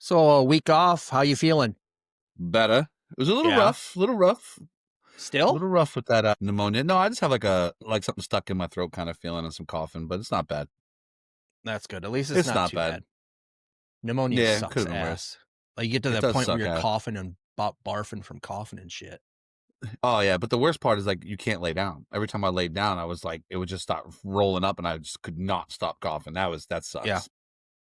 So a week off, how you feeling? Better. It was a little Yeah. rough, little rough, Still? little rough with that pneumonia. No, I just have like something stuck in my throat kind of feeling and some coughing, but it's not bad. That's good. At least it's It's not not too bad. bad. Pneumonia Yeah, it could sucks have been worse. ass. Like you get to It the does point where suck you're ass. coughing and barfing from coughing and shit. Oh yeah, but the worst part is like you can't lay down. Every time I laid down, I was like, it would just start rolling up, and I just could not stop coughing. That Yeah. sucks.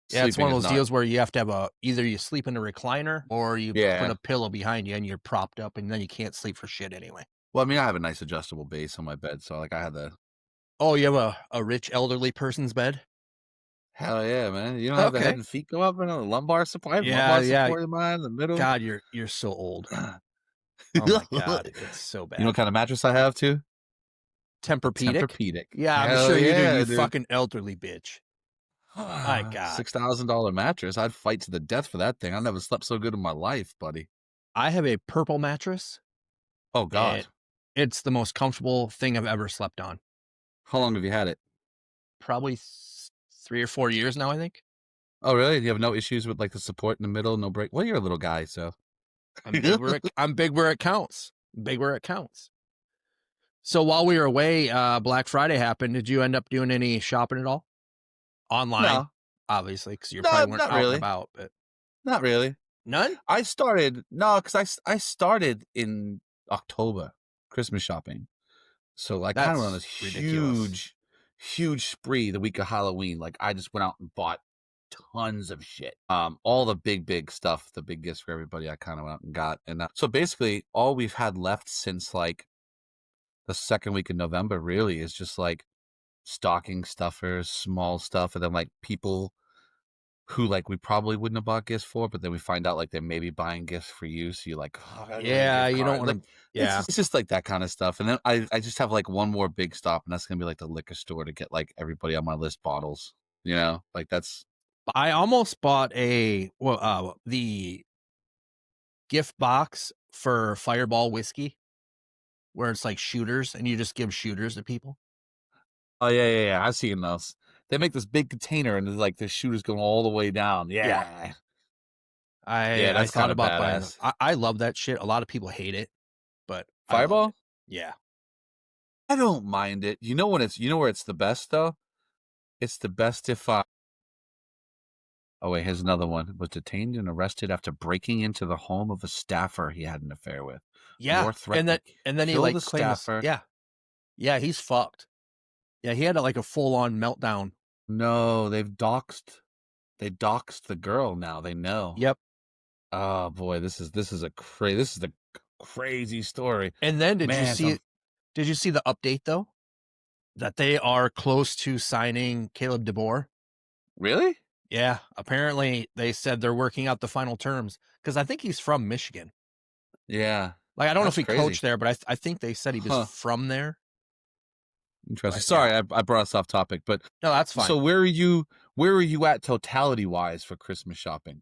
Yeah, it's one Sleeping of is those not. deals where you have to have either you sleep in a recliner or you put Yeah. a pillow behind you and you're propped up and then you can't sleep for shit anyway. Well, I mean, I have a nice adjustable base on my bed, so like I had the Oh, you have a rich elderly person's bed? hell yeah, man. You don't have the head Okay. and feet go up and a lumbar support. I have Yeah, lumbar yeah. support in mine in the middle. God, you're so old. You Oh my God, it's so know what bad. kind of mattress I have too? A Tempur-Pedic? Tempur-Pedic. Yeah, I'm Hell sure you do, yeah, you dude. fucking elderly bitch. My God. $6,000 mattress. I'd fight to the death for that thing. I never slept so good in my life, buddy. I have a purple mattress, Oh and God. it's the most comfortable thing I've ever slept on. How long have you had it? Probably 3 or 4 years now, I think. Oh really? You have no issues with like the support in the middle, no break? Well, you're a little guy, so I'm big where it counts. Big where it counts. So while we were away, Black Friday happened. Did you end up doing any shopping at all? Online, no. obviously, because you No, probably weren't not out and really. about, but Not really. none? I started no, because I started in October, Christmas shopping. So I kind of went on That's this ridiculous. huge spree the week of Halloween. Like I just went out and bought tons of shit. All the big stuff, the big gifts for everybody. I kind of went out and got, and so basically all we've had left since like the second week of November really is just like stocking stuffers, small stuff, and then like people who like we probably wouldn't have bought gifts for, but then we find out like they may be buying gifts for you, so you're like, oh, I got a Yeah, gift you don't card. want Like to. Yeah, it's just like that kind of stuff. And then I just have like one more big stop, and that's gonna be like the liquor store to get like everybody on my list bottles. You know, like that's I almost bought the gift box for Fireball whiskey, where it's like shooters, and you just give shooters to people. oh yeah. I've seen those. They make this big container, and there's like the shooters going all the way down. Yeah, Yeah, yeah, I that's thought kind of about buying them. badass. I love that shit. A lot of people hate it, but I love it. Fireball, Yeah. I don't mind it. You know when it's you know where it's the best though. It's the best if oh wait, here's another one. Was detained and arrested after breaking into the home of a staffer he had an affair with. Yeah, More threatening. and then he Kill like the claims, staffer. yeah, yeah, he's fucked. Yeah, he had like a full on meltdown. No, they've doxed. They doxed the girl now. They know. Yep. Oh boy, this is a crazy story. And then Man, some did you see the update though? That they are close to signing Caleb DeBoer? really? Yeah, apparently they said they're working out the final terms because I think he's from Michigan. Yeah, Like I don't know if that's he crazy. coached there, but I think they said he was Huh. from there. Interesting. But yeah, Sorry, I brought us off topic, but no, that's so fine. where are you? Where are you at totality wise for Christmas shopping?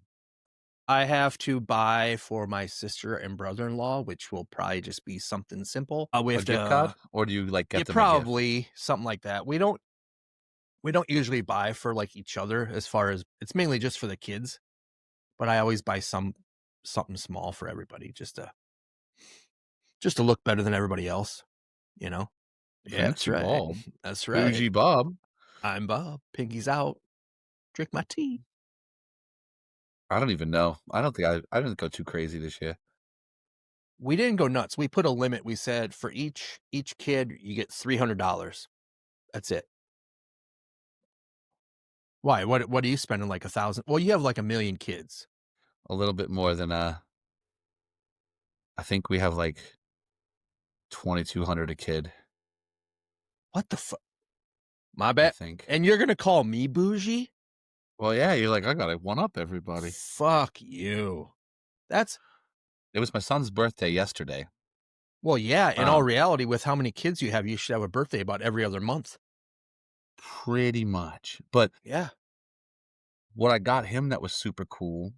I have to buy for my sister and brother-in-law, which will probably just be something simple. We A have gift card, to, or do you like yeah, get them a gift? probably something like that. We don't usually buy for like each other as far as it's mainly just for the kids, but I always buy something small for everybody just to look better than everybody else, you know? Yeah, that's Fancy right. Bob, That's right. bougie Bob. I'm Bob. Pinky's out. Drink my tea. I don't even know. I didn't go too crazy this year. We didn't go nuts. We put a limit. We said for each kid, you get $300. That's it. Why? What are you spending like 1,000? Well, you have like 1,000,000 kids. A little bit more than I think we have like 2,200 a kid. What the fuck? My I bad. think. And you're gonna call me bougie? Well, yeah, you're like I gotta one up everybody. Fuck you. That's It was my son's birthday yesterday. well, yeah. In all Um, reality, with how many kids you should have a birthday about every other month. pretty much. But Yeah. what I got him that was super cool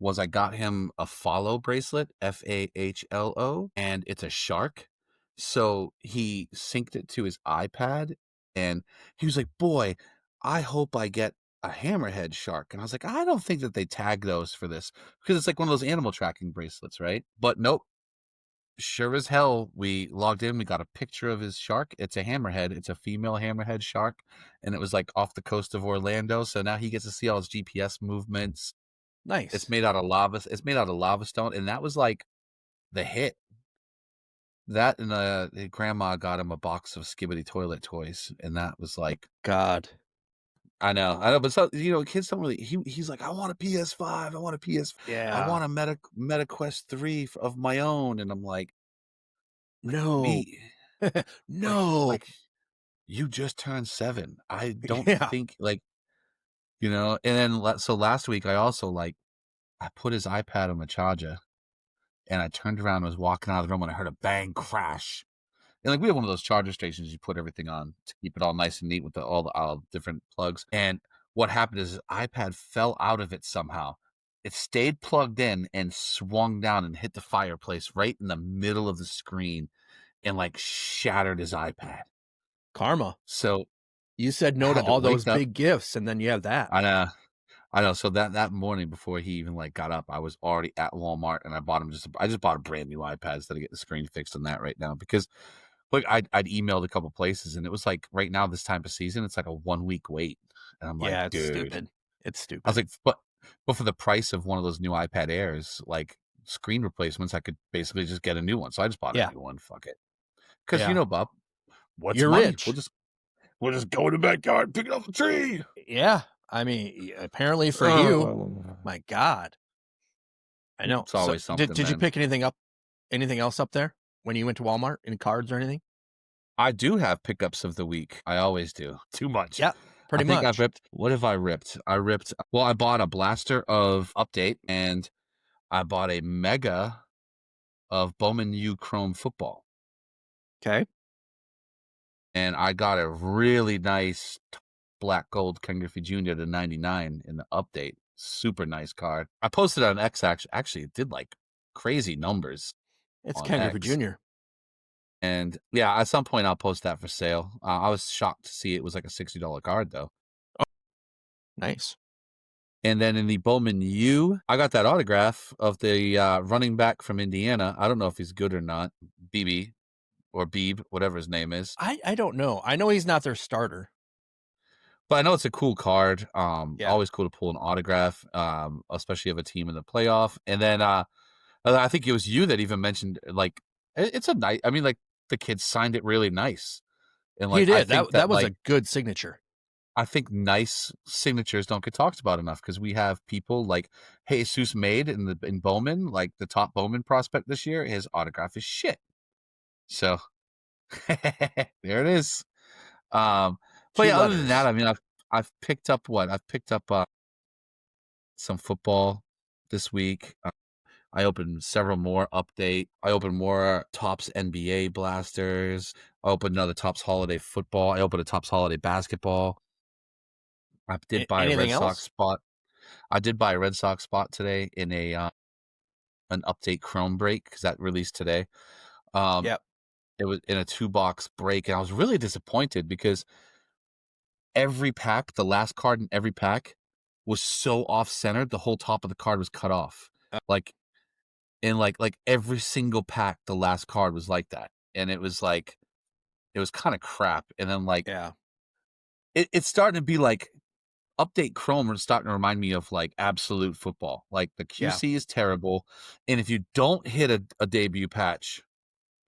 was I got him a follow bracelet, FAHLO, and it's a shark. So he synced it to his iPad, and he was like, "Boy, I hope I get a hammerhead shark. And I was like, I don't think that they tag those for this because it's like one of those animal tracking bracelets, right? But nope. Sure as hell, we logged in. We got a picture of his shark. It's a hammerhead. It's a female hammerhead shark. And it was like off the coast of Orlando. So now he gets to see all his GPS movements. It's Nice. made out of lava. It's made out of lava stone. And that was like the hit. That and grandma got him a box of Skibbity toilet toys. And that was like, God. I know, but so kids don't really. He's like, I want a PS5, I want a PS, I Yeah. want a Meta Quest 3 of my own, and I'm like No. me, No. like you just turned 7. I don't Yeah. think and then so last week I also I put his iPad on the charger, and I turned around and was walking out of the room, and I heard a bang crash. And like we have one of those charger stations you put everything on to keep it all nice and neat with all the different plugs. And what happened is his iPad fell out of it somehow. It stayed plugged in and swung down and hit the fireplace right in the middle of the screen and like shattered his iPad. Karma. So You said I no to had to all those wake up. big gifts, and then you have that. I know. So that morning before he even got up, I was already at Walmart and I just bought a brand new iPad instead of getting the screen fixed on that right now because I'd emailed a couple places and it was like right now this time of season, it's like a 1 week wait. And I'm like, Yeah, it's dude. stupid. It's I was stupid. like, but for the price of one of those new iPad Airs, like screen replacements, I could basically just get a new one. So I just bought a Yeah. new one. Fuck it. Because Yeah. Bob, what's You're money? rich. We'll just go in the backyard, pick it off the tree. Yeah. I mean, apparently for you, my God. I know. It's So always something, did you man. pick anything else up there when you went to Walmart? Any cards or anything? I do have pickups of the week. I always do. Too much. Yeah, I pretty think I've much. ripped. What have I ripped? Well, I bought a blaster of Update and I bought a mega of Bowman U Chrome football. Okay. And I got a really nice black gold Ken Griffey Jr. to 99 in the Update. Super nice card. I posted on X actually it did like crazy numbers It's on Ken Griffey X. Jr. And yeah, at some point I'll post that for sale. I was shocked to see it was like a $60 card though. Oh, nice. And then in the Bowman U, I got that autograph of the running back from Indiana. I don't know if he's good or not. BB or Beeb, whatever his name is. I don't know. I know he's not their starter. But I know it's a cool card. Yeah. Always cool to pull an autograph, especially of a team in the playoff. And then I think it was you that even mentioned like it's a nice. I mean, like the kid signed it really nice, and He like I did. think That was a good signature. I think nice signatures don't get talked about enough because we have people like Jesus Made in Bowman, like the top Bowman prospect this year. His autograph is shit. So there it is. But Two yeah, other than that, letters. I mean, I've picked up some football this week. I opened several more Update. I opened more Topps NBA blasters. I opened another Topps Holiday football. I opened a Topps Holiday basketball. I did buy a Anything Red Sox else? spot. I did buy a Red Sox spot today in an Update Chrome break because that released today. Yep. It was in a 2-box break, and I was really disappointed because every pack, the last card in every pack, was so off-centered. The whole top of the card was cut off. Like in like every single pack, the last card was like that, and it was kind of crap. And then Yeah. it's starting to be like Update Chrome is starting to remind me of like Absolute Football. Like the QC is terrible, and if you don't hit a debut patch,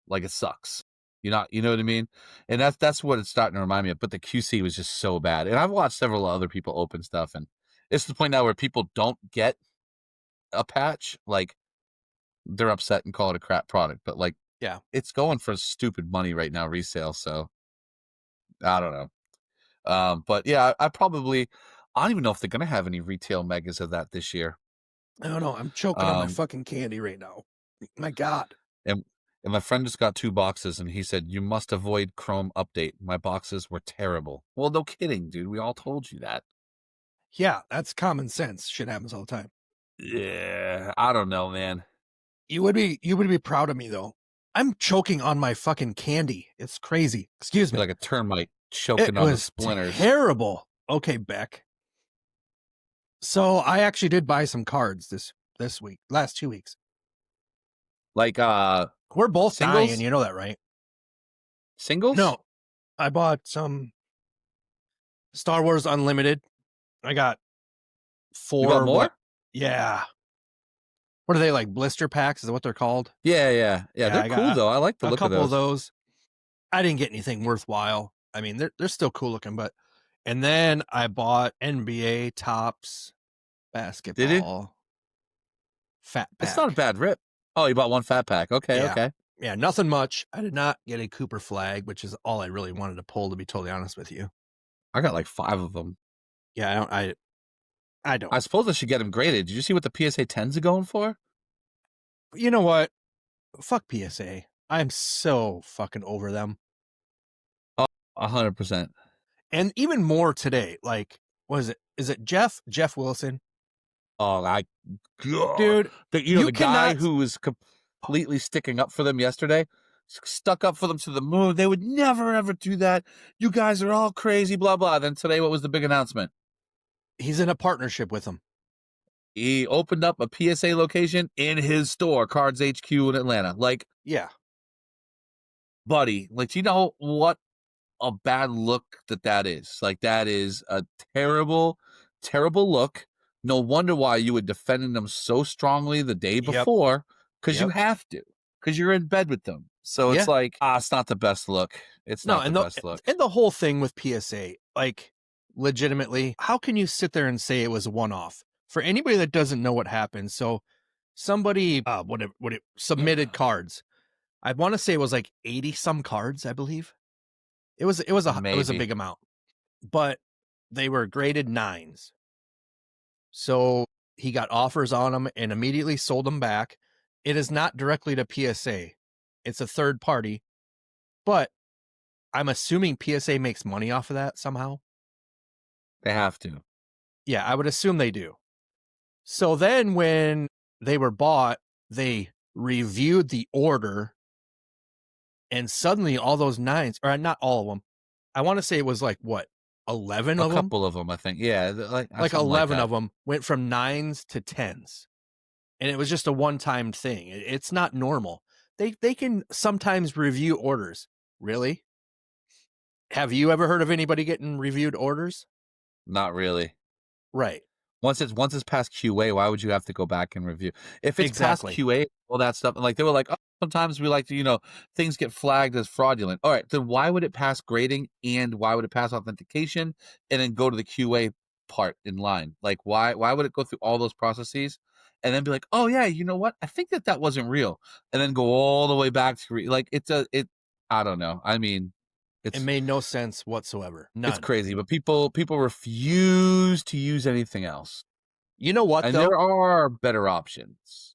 like it sucks. You know what I mean? And that's what it's starting to remind me of. But the QC was just so bad. And I've watched several other people open stuff, and it's to the point now where people don't get a patch, like they're upset and call it a crap product. But like, Yeah. it's going for stupid money right now, resale. So I don't know. But yeah, I don't even know if they're gonna have any retail megas of that this year. I don't know. I'm choking on my fucking candy right now. My God. And my friend just got 2 boxes, and he said, "You must avoid Chrome Update. My boxes were terrible." Well, no kidding, dude. We all told you that. Yeah, that's common sense. Shit happens all the time. Yeah, I don't know, man. You would be proud of me though. I'm choking on my fucking candy. It's crazy. Excuse me. You're like a termite choking It on the was splinters. terrible. Okay, Beck. So I actually did buy some cards this week, last 2 weeks. Like We're both dying, singles? you know that, right? Singles? No, I bought some Star Wars Unlimited. I got You bought four. more? Yeah. What are they, like blister packs? Is that what they're called? Yeah. Yeah, They're I cool got though. I like the a look of couple of those. those. I didn't get anything worthwhile. I mean, they're still cool looking, but and then I bought NBA Tops Did you? basketball fat It's not a pack. bad rip. Oh, you bought one fat pack. Okay, Yeah. okay. Yeah, nothing much. I did not get a Cooper flag, which is all I really wanted to pull, to be totally honest with you. I got like 5 of them. Yeah, I I don't. suppose I should get them graded. Did you see what the PSA 10s are going for? You know what? Fuck PSA. I'm so fucking over them. Oh, 100%. And even more today. Like, what is it? Is it Jeff Wilson? Oh, God. Dude, The you guy cannot. who was completely sticking up for them yesterday, stuck up for them to the moon. They would never, ever do that. You guys are all crazy, blah, blah. Then today, what was the big announcement? He's in a partnership with them. He opened up a PSA location in his store, Cards HQ in Atlanta. Like, Yeah. buddy, like, do you know what a bad look that is? Like, that is a terrible, terrible look. No wonder why you were defending them so strongly the day Yep. before, because you Yep. have to, because you're in bed with them. So it's Yeah. like, it's not the best look. It's No, not the best look. and the whole thing with PSA, like, legitimately, how can you sit there and say it was a one-off? For anybody that doesn't know what happened, so somebody what it submitted cards. I want to say it was like 80 some cards, I believe. It was a Maybe. big amount. But they were graded 9s. So he got offers on them and immediately sold them back. It is not directly to PSA. It's a third party, but I'm assuming PSA makes money off of that somehow. They have to. Yeah, I would assume they do. So then when they were bought, they reviewed the order and suddenly all those 9s, or not all of them. I want to say it was like what, 11 A of them? couple of them, I think. Yeah, like Like something like 11 that. of them went from 9s to 10s. And it was just a one-time thing. It's not normal. They can sometimes review orders. Really? Have you ever heard of anybody getting reviewed orders? Not really. Right. Once it's past QA, why would you have to go back and review? If it's past Exactly. QA, all that stuff, and like they were like, oh, sometimes we like to, things get flagged as fraudulent. All right, then why would it pass grading and why would it pass authentication and then go to the QA part in line? Like why would it go through all those processes and then be like, oh yeah, you know what? I think that wasn't real, and then go all the way back to like it. I don't know. I mean, It it's made no sense whatsoever. it's None. crazy, but people refuse to use anything else. You know what And though? there are better options.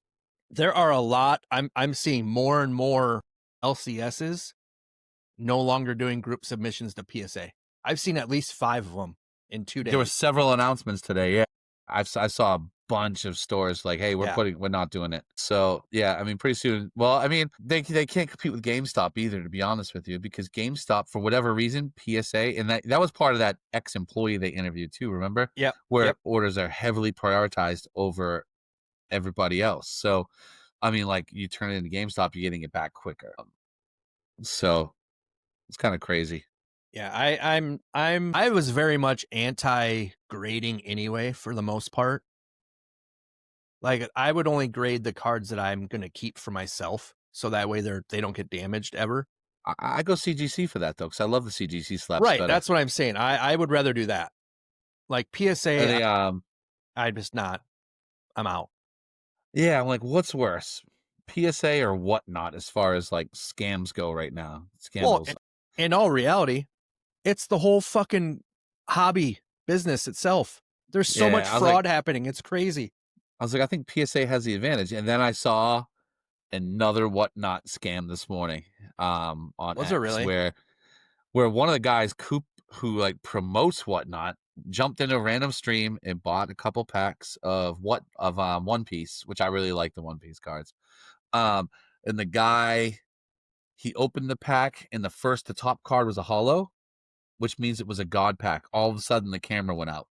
There are a lot. I'm seeing more and more LCSs no longer doing group submissions to PSA. I've seen at least 5 of them in 2 There were days. several announcements today. Yeah, I saw a bunch of stores like, "Hey, Yeah. we're not doing it." So yeah, I mean, pretty soon. Well, I mean, they can't compete with GameStop either, to be honest with you, because GameStop, for whatever reason, PSA, and that was part of that ex-employee they interviewed too. Remember, Yep. where Yep. orders are heavily prioritized over everybody else. So, I mean, like you turn it into GameStop, you're getting it back quicker. So it's kind of crazy. Yeah, I was very much anti grading anyway for the most part. Like, I would only grade the cards that I'm going to keep for myself so that way they don't get damaged ever. I go CGC for that though, because I love the CGC slaps Right, better. that's what I'm saying. I would rather do that. Like And PSA, they I just not. I'm out. yeah, I'm like, what's worse, PSA or whatnot, as far as like scams go right now, Well, scandals. in all reality, it's the whole fucking hobby business itself. There's so much Yeah, fraud happening. It's crazy. I think PSA has the advantage. And then I saw another whatnot scam this morning, on Was there X, really? where one of the guys, Coop, who like promotes whatnot, jumped into a random stream and bought a couple packs of One Piece, which I really like the One Piece cards. And the guy, he opened the pack, and the top card was a holo, which means it was a god pack. All of a sudden, the camera went out.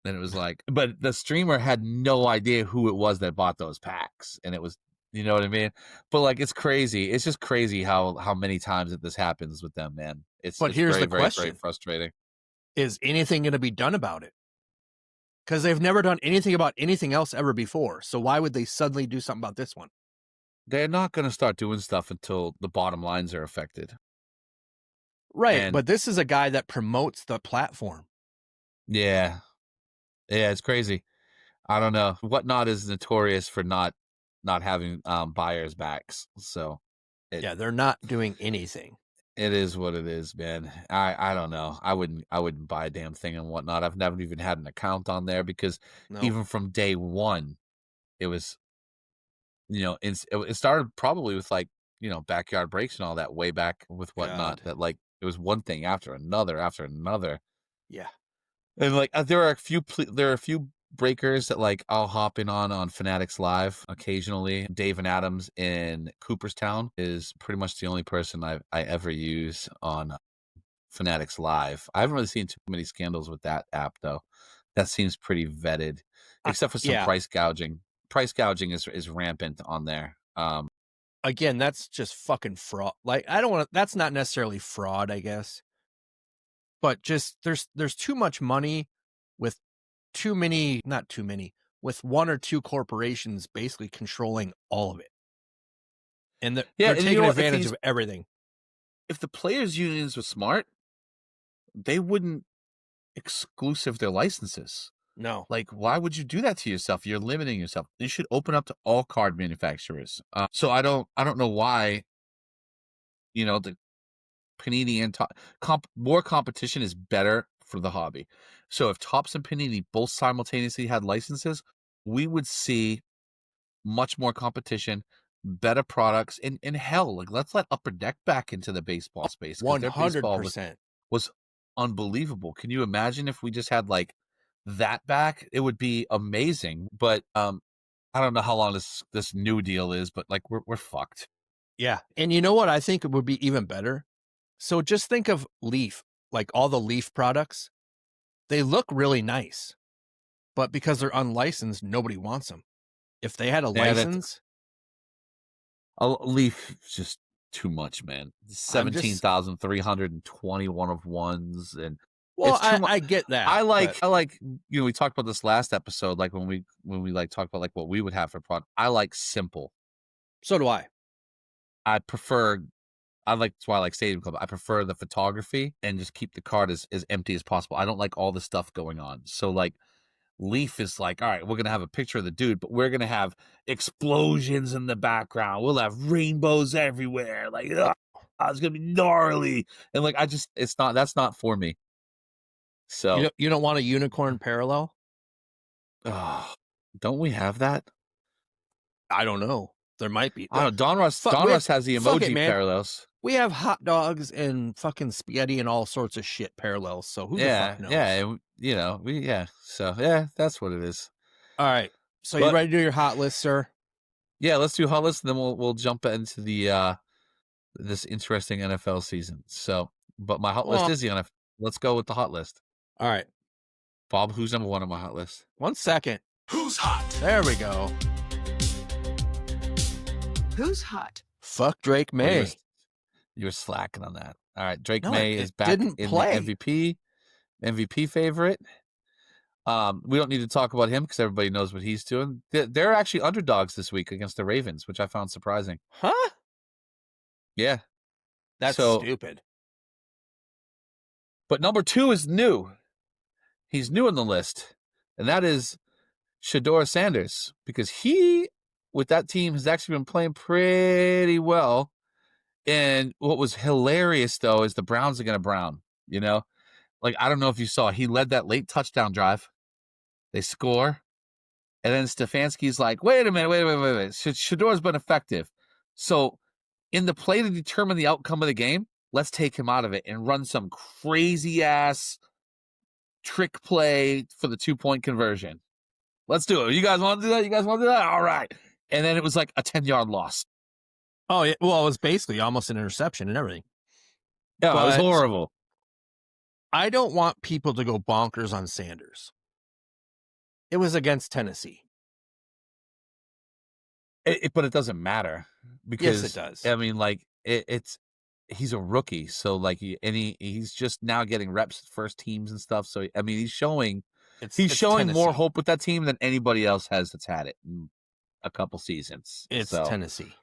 And it was like, but the streamer had no idea who it was that bought those packs, and it was, you know what I mean? But like, it's crazy. It's just crazy how many times that this happens with them, man. But It's here's very the very very question. frustrating. Is anything going to be done about it? Because they've never done anything about anything else ever before. So why would they suddenly do something about this one? They're not going to start doing stuff until the bottom lines are affected. Right. And But this is a guy that promotes the platform. yeah, yeah, it's crazy. I don't know. Whatnot is notorious for not having buyers backs. So it Yeah, they're not doing anything. it is what it is, man. I don't know. I wouldn't buy a damn thing and whatnot. I've never even had an account on there because No. even from day one, it was, it started probably with like, backyard breaks and all that way back with whatnot, God. that like it was one thing after another after another. Yeah. And like there are a few breakers that like I'll hop in on Fanatics Live occasionally. Dave and Adams in Cooperstown is pretty much the only person I ever use on Fanatics Live. I haven't really seen too many scandals with that app though. That seems pretty vetted, except for some Yeah. price gouging. Price gouging is rampant on there. Again, that's just fucking fraud. Like, I don't want to, that's not necessarily fraud, I guess. But just there's too much money with too many, not too many, with one or two corporations basically controlling all of it. And Yeah, they're and you taking know what? advantage of everything. If the players unions were smart, they wouldn't exclusive their licenses. No. Like, why would you do that to yourself? You're limiting yourself. You should open up to all card manufacturers. So I don't know why. The Panini and more competition is better for the hobby. So if Topps and Panini both simultaneously had licenses, we would see much more competition, better products, and hell, like let's let Upper Deck back into the baseball space because their baseball 100%. was unbelievable. Can you imagine if we just had like that back? It would be amazing. But I don't know how long this new deal is, but like we're fucked. Yeah. And you know what I think it would be even better? So just think of Leaf, like all the Leaf products. They look really nice, but because they're unlicensed, nobody wants them. If they had a Yeah, that license, a Leaf is just too much, man. I'm just 17,321 of ones, and well, it's too much. I get that, but I like we talked about this last episode, like when we like talked about like what we would have for product. I like simple. so do I. I prefer I like That's why I like Stadium Club. I prefer the photography and just keep the card as empty as possible. I don't like all the stuff going on. So like Leaf is like, all right, we're gonna have a picture of the dude, but we're gonna have explosions in the background. We'll have rainbows everywhere. Like, it's gonna be gnarly. And like, that's not for me. So, You don't want a unicorn parallel? uh, don't we have that? I don't know. There might be. I don't know. Fuck, Don Russ has the fuck it, emoji man. parallels. We have hot dogs and fucking spaghetti and all sorts of shit parallels. So who the fuck knows? Yeah, and, yeah. So yeah, that's what it is. All right. So you But ready to do your hot list, sir? yeah, let's do hot list, and then we'll jump into the this interesting NFL season. So, but my hot list Well, is the NFL. Let's go with the hot list. all right. Bob, who's number one on my hot list? 1 second. Who's hot? There we go. Who's hot? Fuck Drake Well, May. you were slacking on that. All right, Drake No, May it is back didn't in play. the MVP favorite. We don't need to talk about him because everybody knows what he's doing. They're actually underdogs this week against the Ravens, which I found surprising. Huh? Yeah. That's So, stupid. but number two is new. He's new on the list, and that is Shador Sanders, because he, with that team, has actually been playing pretty well. And what was hilarious, though, is the Browns are going to Brown. Like, I don't know if you saw, he led that late touchdown drive. They score. And then Stefanski's like, wait a minute. Shador's been effective. So in the play to determine the outcome of the game, let's take him out of it and run some crazy ass trick play for the 2-point conversion. Let's do it. You guys want to do that? You guys want to do that? All right. And then it was like a 10-yard loss. Oh, yeah. Well, it was basically almost an interception and everything. Yeah, it was But horrible. I don't want people to go bonkers on Sanders. It was against Tennessee. But it doesn't matter Yes, it because does. I mean, like he's a rookie, so like he's just now getting reps, first teams and stuff. So I mean, he's showing It's more Tennessee. hope with that team than anybody else has that's had it in a couple seasons. It's So Tennessee.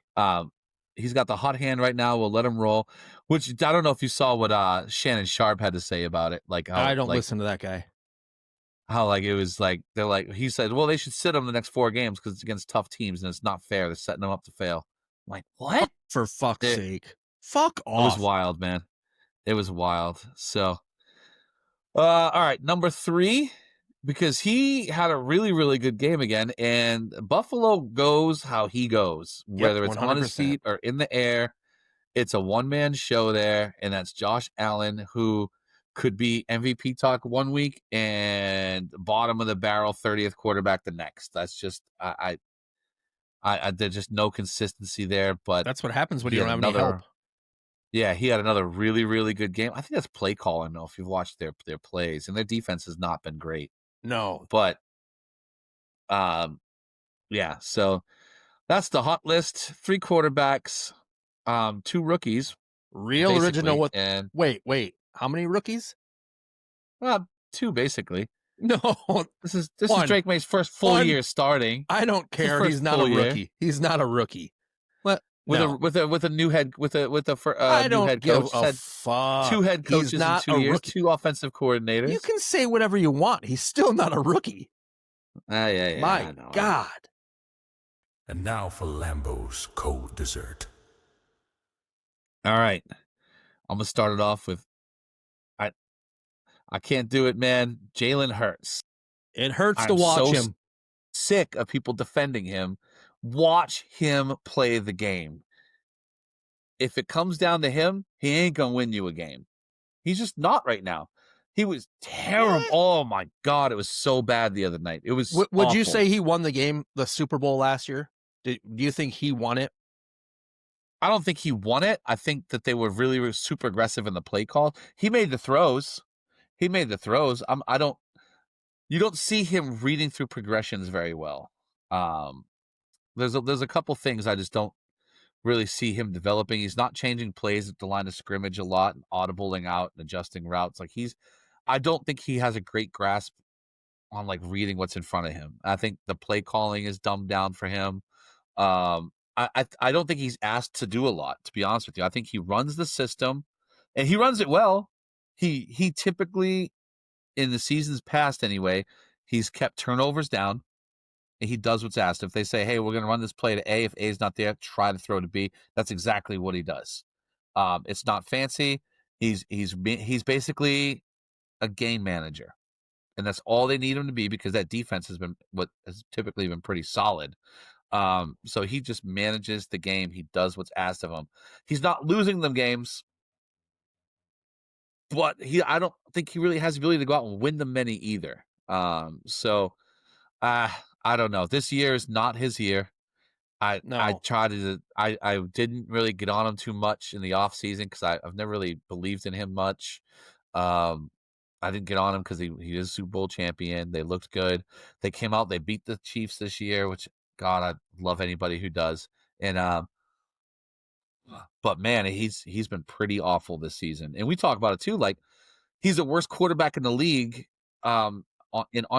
he's got the hot hand right now. We'll let him roll. Which I don't know if you saw what Shannon Sharp had to say about it. Like I don't listen to that guy. how like it was like they're like he said, well, they should sit him the next 4 games because it's against tough teams and it's not fair. They're setting them up to fail. I'm like, what? For fuck's It, sake. Fuck it was off. wild, man. It was wild. So, all right, number 3, because he had a really, really good game again, and Buffalo goes how he goes, whether it's on his 100%. feet or in the air. It's a one-man show there, and that's Josh Allen, who could be MVP talk one week and bottom of the barrel 30th quarterback the next. That's just there's just no consistency there. But That's what happens when he you had don't have any help. Yeah, he had another really, really good game. I think that's play calling, though, if you've watched their plays, and their defense has not been great. No. But yeah, so that's the hot list. 3 quarterbacks, 2 rookies. Real original with and wait. How many rookies? 2 basically. No. This is Drake May's first full year starting. I don't care. He's not a rookie. He's not a rookie. What? With a new head I don't new head give coach. a fuck. 2 head coaches He's not in 2 a years, rookie. 2 offensive coordinators. You can say whatever you want. He's still not a rookie. Yeah. My God. And now for Lambo's cold dessert. All right. I'm gonna start it off with I can't do it, man. Jalen Hurts. It hurts to watch him. Sick of people defending him. Watch him play the game. If it comes down to him, he ain't gonna win you a game. He's just not right now. He was terrible. What? Oh my God, it was so bad the other night. It was. Would you awful. say he won the game, the Super Bowl last year? Do you think he won it? I don't think he won it. I think that they were really super aggressive in the play call. He made the throws. I don't. You don't see him reading through progressions very well. There's a couple things I just don't really see him developing. He's not changing plays at the line of scrimmage a lot, and audibling out and adjusting routes. Like I don't think he has a great grasp on like reading what's in front of him. I think the play calling is dumbed down for him. I don't think he's asked to do a lot, to be honest with you. I think he runs the system, and he runs it well. He typically, in the seasons past anyway, he's kept turnovers down, and he does what's asked. If they say, hey, we're going to run this play to A, if A is not there, try to throw to B. That's exactly what he does. It's not fancy. He's basically a game manager, and that's all they need him to be because that defense has typically been pretty solid. So he just manages the game. He does what's asked of him. He's not losing them games, but I don't think he really has the ability to go out and win them many either. So I don't know. This year is not his year. I didn't really get on him too much in the off season because I've never really believed in him much. I didn't get on him because he is Super Bowl champion. They looked good. They came out. They beat the Chiefs this year, which God, I love anybody who does. And but man, he's been pretty awful this season. And we talk about it too. Like he's the worst quarterback in the league on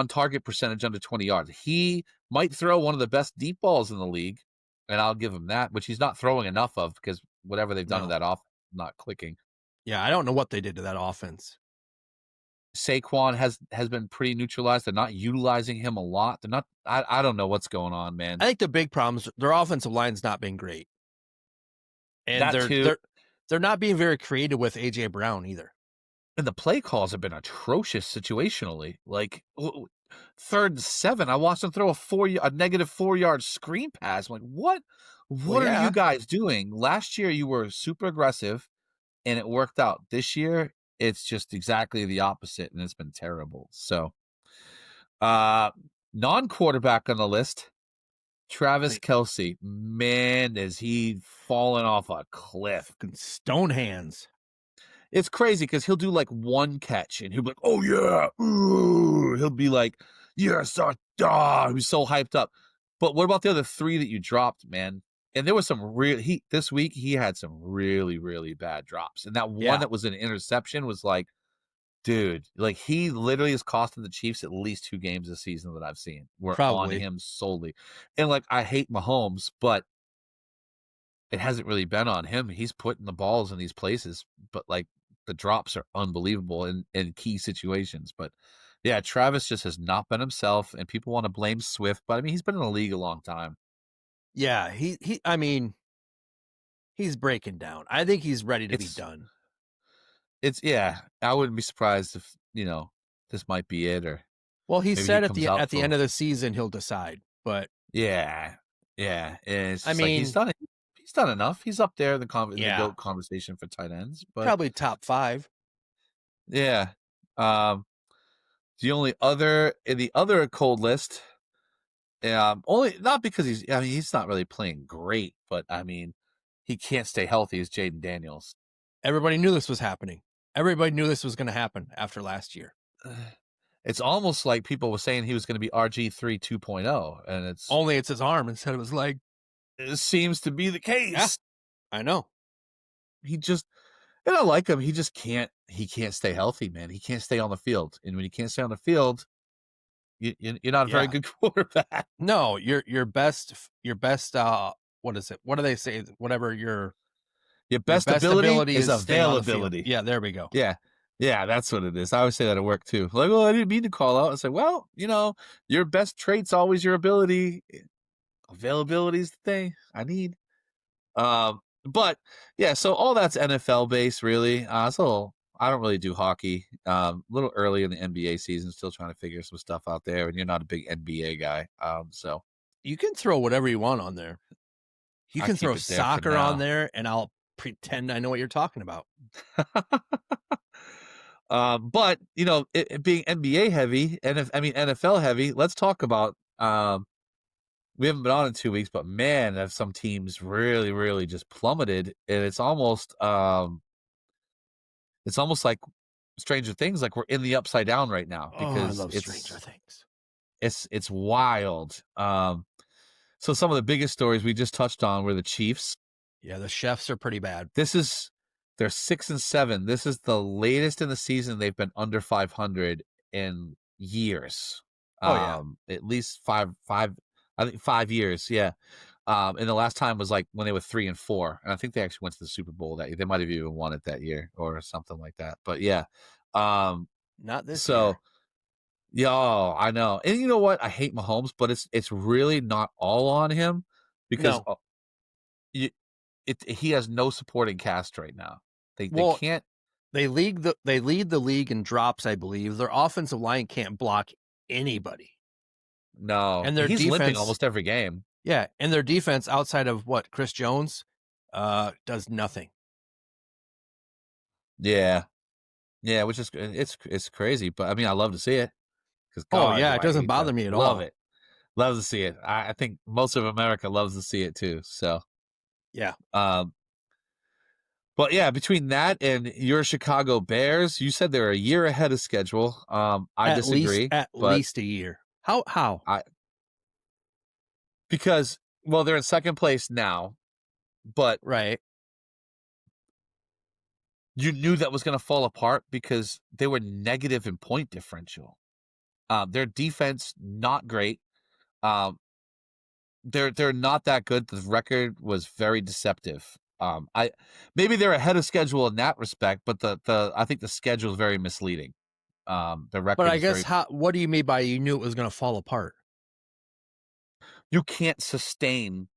target percentage under 20 yards. He might throw one of the best deep balls in the league, and I'll give him that, which he's not throwing enough of because whatever they've done to that offense not clicking. Yeah, I don't know what they did to that offense. Saquon has been pretty neutralized. They're not utilizing him a lot. They're not. I don't know what's going on, man. I think the big problem is their offensive line's not been great, and they're not being very creative with AJ Brown either. And the play calls have been atrocious situationally. Like 3rd and 7, I watched them throw a negative 4-yard screen pass. I'm like, what? What are you guys doing? Last year you were super aggressive, and it worked out. This year it's just exactly the opposite, and it's been terrible. So, non-quarterback on the list, Travis Kelce. Man, is he fallen off a cliff. Fucking stone hands. It's crazy because he'll do like one catch, and he'll be like, oh, yeah. Ooh. He'll be like, yes, he was so hyped up. But what about the other 3 that you dropped, man? And there was some this week he had some really, really bad drops. And that one Yeah. that was an interception was like, dude, like he literally is costing the Chiefs at least 2 games this season that I've seen. Were on Probably. him solely. And like I hate Mahomes, but it hasn't really been on him. He's putting the balls in these places, but like the drops are unbelievable in key situations. But yeah, Travis just has not been himself, and people want to blame Swift, but I mean, he's been in the league a long time. Yeah, I mean, he's breaking down. I think he's ready to be It's done. yeah. I wouldn't be surprised if this might be it, or Well, he maybe he said comes out at the end for of the season he'll decide. But yeah, yeah. And it's I just like mean, he's done enough. He's up there in the yeah, GOAT conversation for tight ends, but probably top 5. yeah. Um, the only other in the other cold list. Only not because he's not really playing great, but I mean, he can't stay healthy as Jaden Daniels. Everybody knew this was happening. Everybody knew this was going to happen after last year. It's almost like people were saying he was going to be RG3 2.0, and Only it's his arm instead of his leg. it seems to be the case. Yeah, I know. And I like him. He just can't stay healthy, man. He can't stay on the field. And when you can't stay on the field, you're not a very good quarterback. No, your best what is it? What do they say? Whatever your best ability is staying on the field. availability. Yeah, there we go. Yeah. Yeah, that's what it is. I always say that at work too. Like, well, I didn't mean to call out. I say, well, your best trait's always your ability. Availability is the thing I need. But yeah, so all that's NFL based, really. So I don't really do hockey. A little early in the NBA season, still trying to figure some stuff out there. And you're not a big NBA guy, so You can throw whatever you want on there. You I can keep throw it there for soccer on now. there, and I'll pretend I know what you're talking about. But it being NBA heavy, and NFL heavy, let's talk about. We haven't been on in 2 weeks, but man, have some teams really, really just plummeted, and it's almost like Stranger Things, like we're in the upside down right now Oh, I because love Stranger Things. it's wild. So some of the biggest stories we just touched on were the Chiefs. Yeah, the Chefs are pretty bad. They're 6-7. This is the latest in the season they've been under 500 in years. Oh, yeah. At least five, I think 5 years. Yeah. And the last time was like when they were 3-4, and I think they actually went to the Super Bowl that year. They might have even won it that year or something like that. But yeah. Not this So year. yeah, I know. And you know what? I hate Mahomes, but it's really not all on him because No. he has no supporting cast right now. They can't. They lead the league in drops, I believe. Their offensive line can't block anybody. No, And their he's defense limping almost every game. Yeah, and their defense outside of Chris Jones does nothing. Yeah, which is it's crazy, but I mean, I love to see it because It doesn't bother me at all. Love it, love to see it. I think most of America loves to see it too. So yeah, but yeah, between that and your Chicago Bears, you said they're a year ahead of schedule. I disagree. At least a year. How? Because they're in second place now, but Right. you knew that was going to fall apart because they were negative in point differential. Their defense not great. They're not that good. The record was very deceptive. Maybe they're ahead of schedule in that respect, but I think the schedule is very misleading. The record. But I guess what do you mean by you knew it was going to fall apart? You can't sustain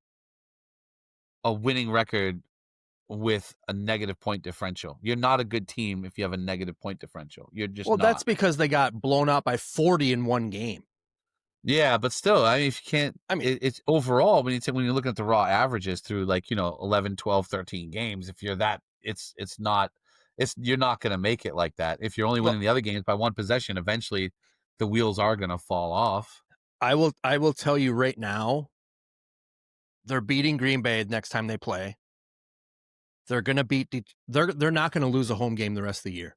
a winning record with a negative point differential. You're not a good team if you have a negative point differential. You're just not. That's because they got blown out by 40 in one game. Yeah, but still, I mean, if you can't, it's overall when you're looking at the raw averages through 11, 12, 13 games, if you're that, you're not going to make it like that. If you're only winning the other games by one possession, eventually the wheels are going to fall off. I will tell you right now, they're beating Green Bay next time they play. They're going to they're not going to lose a home game the rest of the year.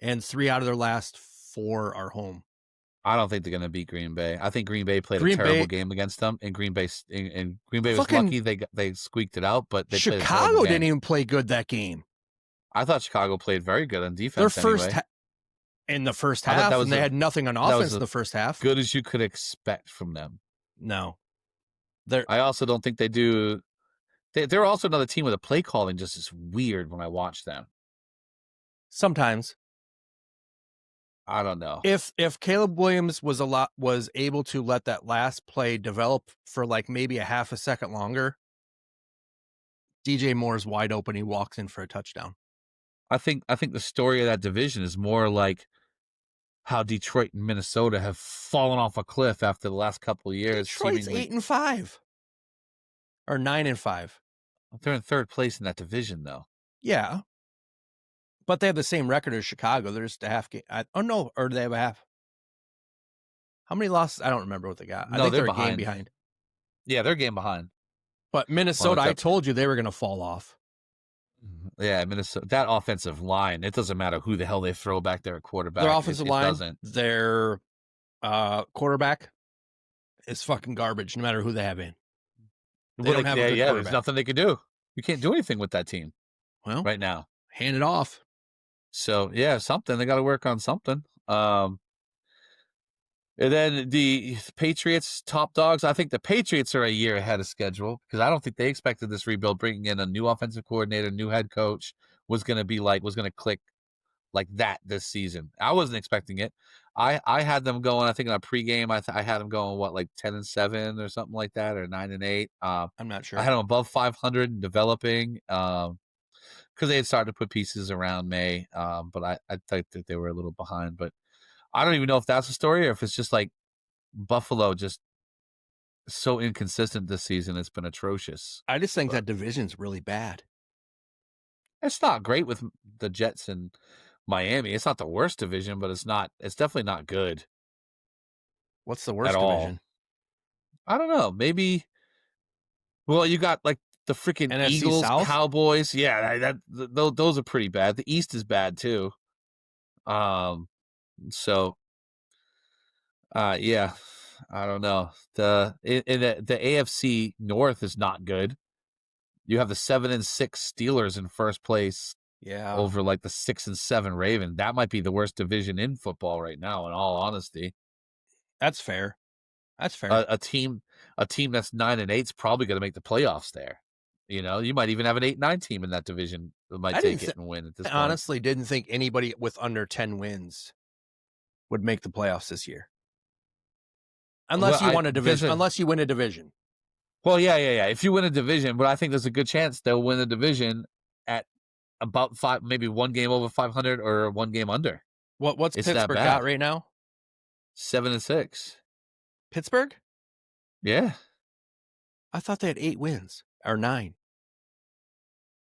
And 3 out of their last 4 are home. I don't think they're going to beat Green Bay. I think Green Bay played a Green terrible Bay, game against them, and Green Bay was fucking lucky they squeaked it out, but they played a terrible Chicago game. didn't even play good that game. I thought Chicago played very good on Their defense first anyway. in the first I thought half, that was and they a- had nothing on that was offense in the first half. Good as you could expect from them. No, I also don't think they do. They're also another team with a play calling just is weird when I watch them. sometimes. I don't know. If Caleb Williams was able to let that last play develop for like maybe a half a second longer, DJ Moore's wide open. He walks in for a touchdown. I think the story of that division is more like how Detroit and Minnesota have fallen off a cliff after the last couple of years. Detroit's 8-5 or 9-5. They're in third place in that division, though. Yeah, but they have the same record as Chicago. They're just a half game. Or do they have a half? How many losses? I don't remember what they got. I think they're a game behind. Yeah, they're a game behind. But Minnesota, I told you they were going to fall off. Yeah, Minnesota. That offensive line, it doesn't matter who the hell they throw back there at quarterback. Their offensive line, doesn't. Their quarterback is fucking garbage, no matter who they have in. They don't have a good quarterback. There's nothing they can do. You can't do anything with that team. Well, right now, hand it off. So yeah, something they got to work on something. And then the Patriots, top dogs. I think the Patriots are a year ahead of schedule because I don't think they expected this rebuild, bringing in a new offensive coordinator, new head coach was going to click like that this season. I wasn't expecting it. I had them going. I think in a pregame, I had them going 10-7 or something like that, or 9-8. I'm not sure. I had them above 500 and developing because they had started to put pieces around May. But I thought that they were a little behind. But I don't even know if that's a story or if it's just like Buffalo just so inconsistent this season. It's been atrocious. I just think that division's really bad. It's not great with the Jets and Miami. It's not the worst division, but it's definitely not good. What's the worst division? I don't know. Maybe. Well, you got like the freaking NFC Eagles, South? Cowboys. Yeah, those are pretty bad. The East is bad too. So, yeah, I don't know. The AFC North is not good. You have the 7-6 Steelers in first place. Yeah, over like the 6-7 Ravens. That might be the worst division in football right now. In all honesty, that's fair. That's fair. A team that's 9-8 is probably going to make the playoffs there. You know, you might even have an 8-9 team in that division that might take it and win at this point. I honestly didn't think anybody with under 10 wins would make the playoffs this year. Unless you win a division. Unless you win a division. Well, yeah. If you win a division, but I think there's a good chance they'll win the division at about 5, maybe one game over 500 or one game under. What's Pittsburgh got right now? 7-6. Pittsburgh? Yeah. I thought they had 8 wins or 9.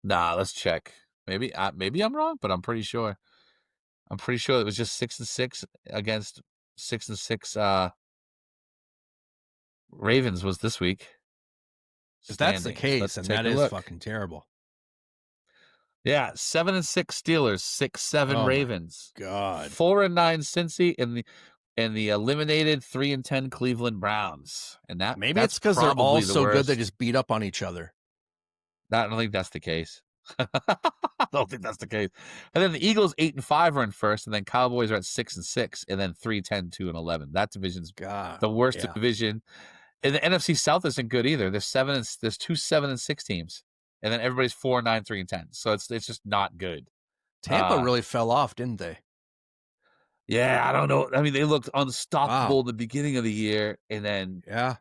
Nah, let's check. Maybe I'm wrong, but I'm pretty sure. I'm pretty sure it was just 6-6 against 6-6 Ravens was this week. If that's the case, then that is fucking terrible. Yeah, 7-6 Steelers, 6-7 Ravens. God. 4-9 Cincy and the eliminated 3-10 Cleveland Browns. And that maybe it's because they're all so good they just beat up on each other. I don't think that's the case. I don't think that's the case. And then the Eagles 8-5 are in first, and then Cowboys are at 6-6, and then 3-10, 2-11. That division's the worst division. And the NFC South isn't good either. There's 2 7-6 teams, and then everybody's 4-9, 3-10. So it's just not good. Tampa really fell off, didn't they? Yeah, I don't know. I mean, they looked unstoppable at the beginning of the year, and then all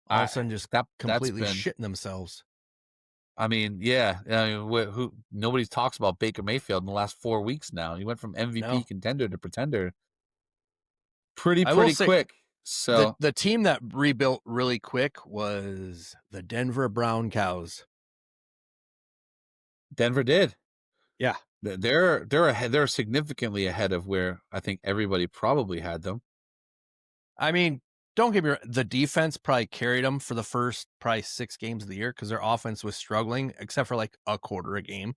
of a sudden just completely shitting themselves. I mean, yeah. Nobody talks about Baker Mayfield in the last 4 weeks now. He went from MVP contender to pretender pretty quick. So the team that rebuilt really quick was the Denver Brown Cows. Denver did. Yeah. They're ahead. They're significantly ahead of where I think everybody probably had them. I mean, don't get me wrong. The defense probably carried them for the first probably 6 games of the year because their offense was struggling, except for like a quarter a game.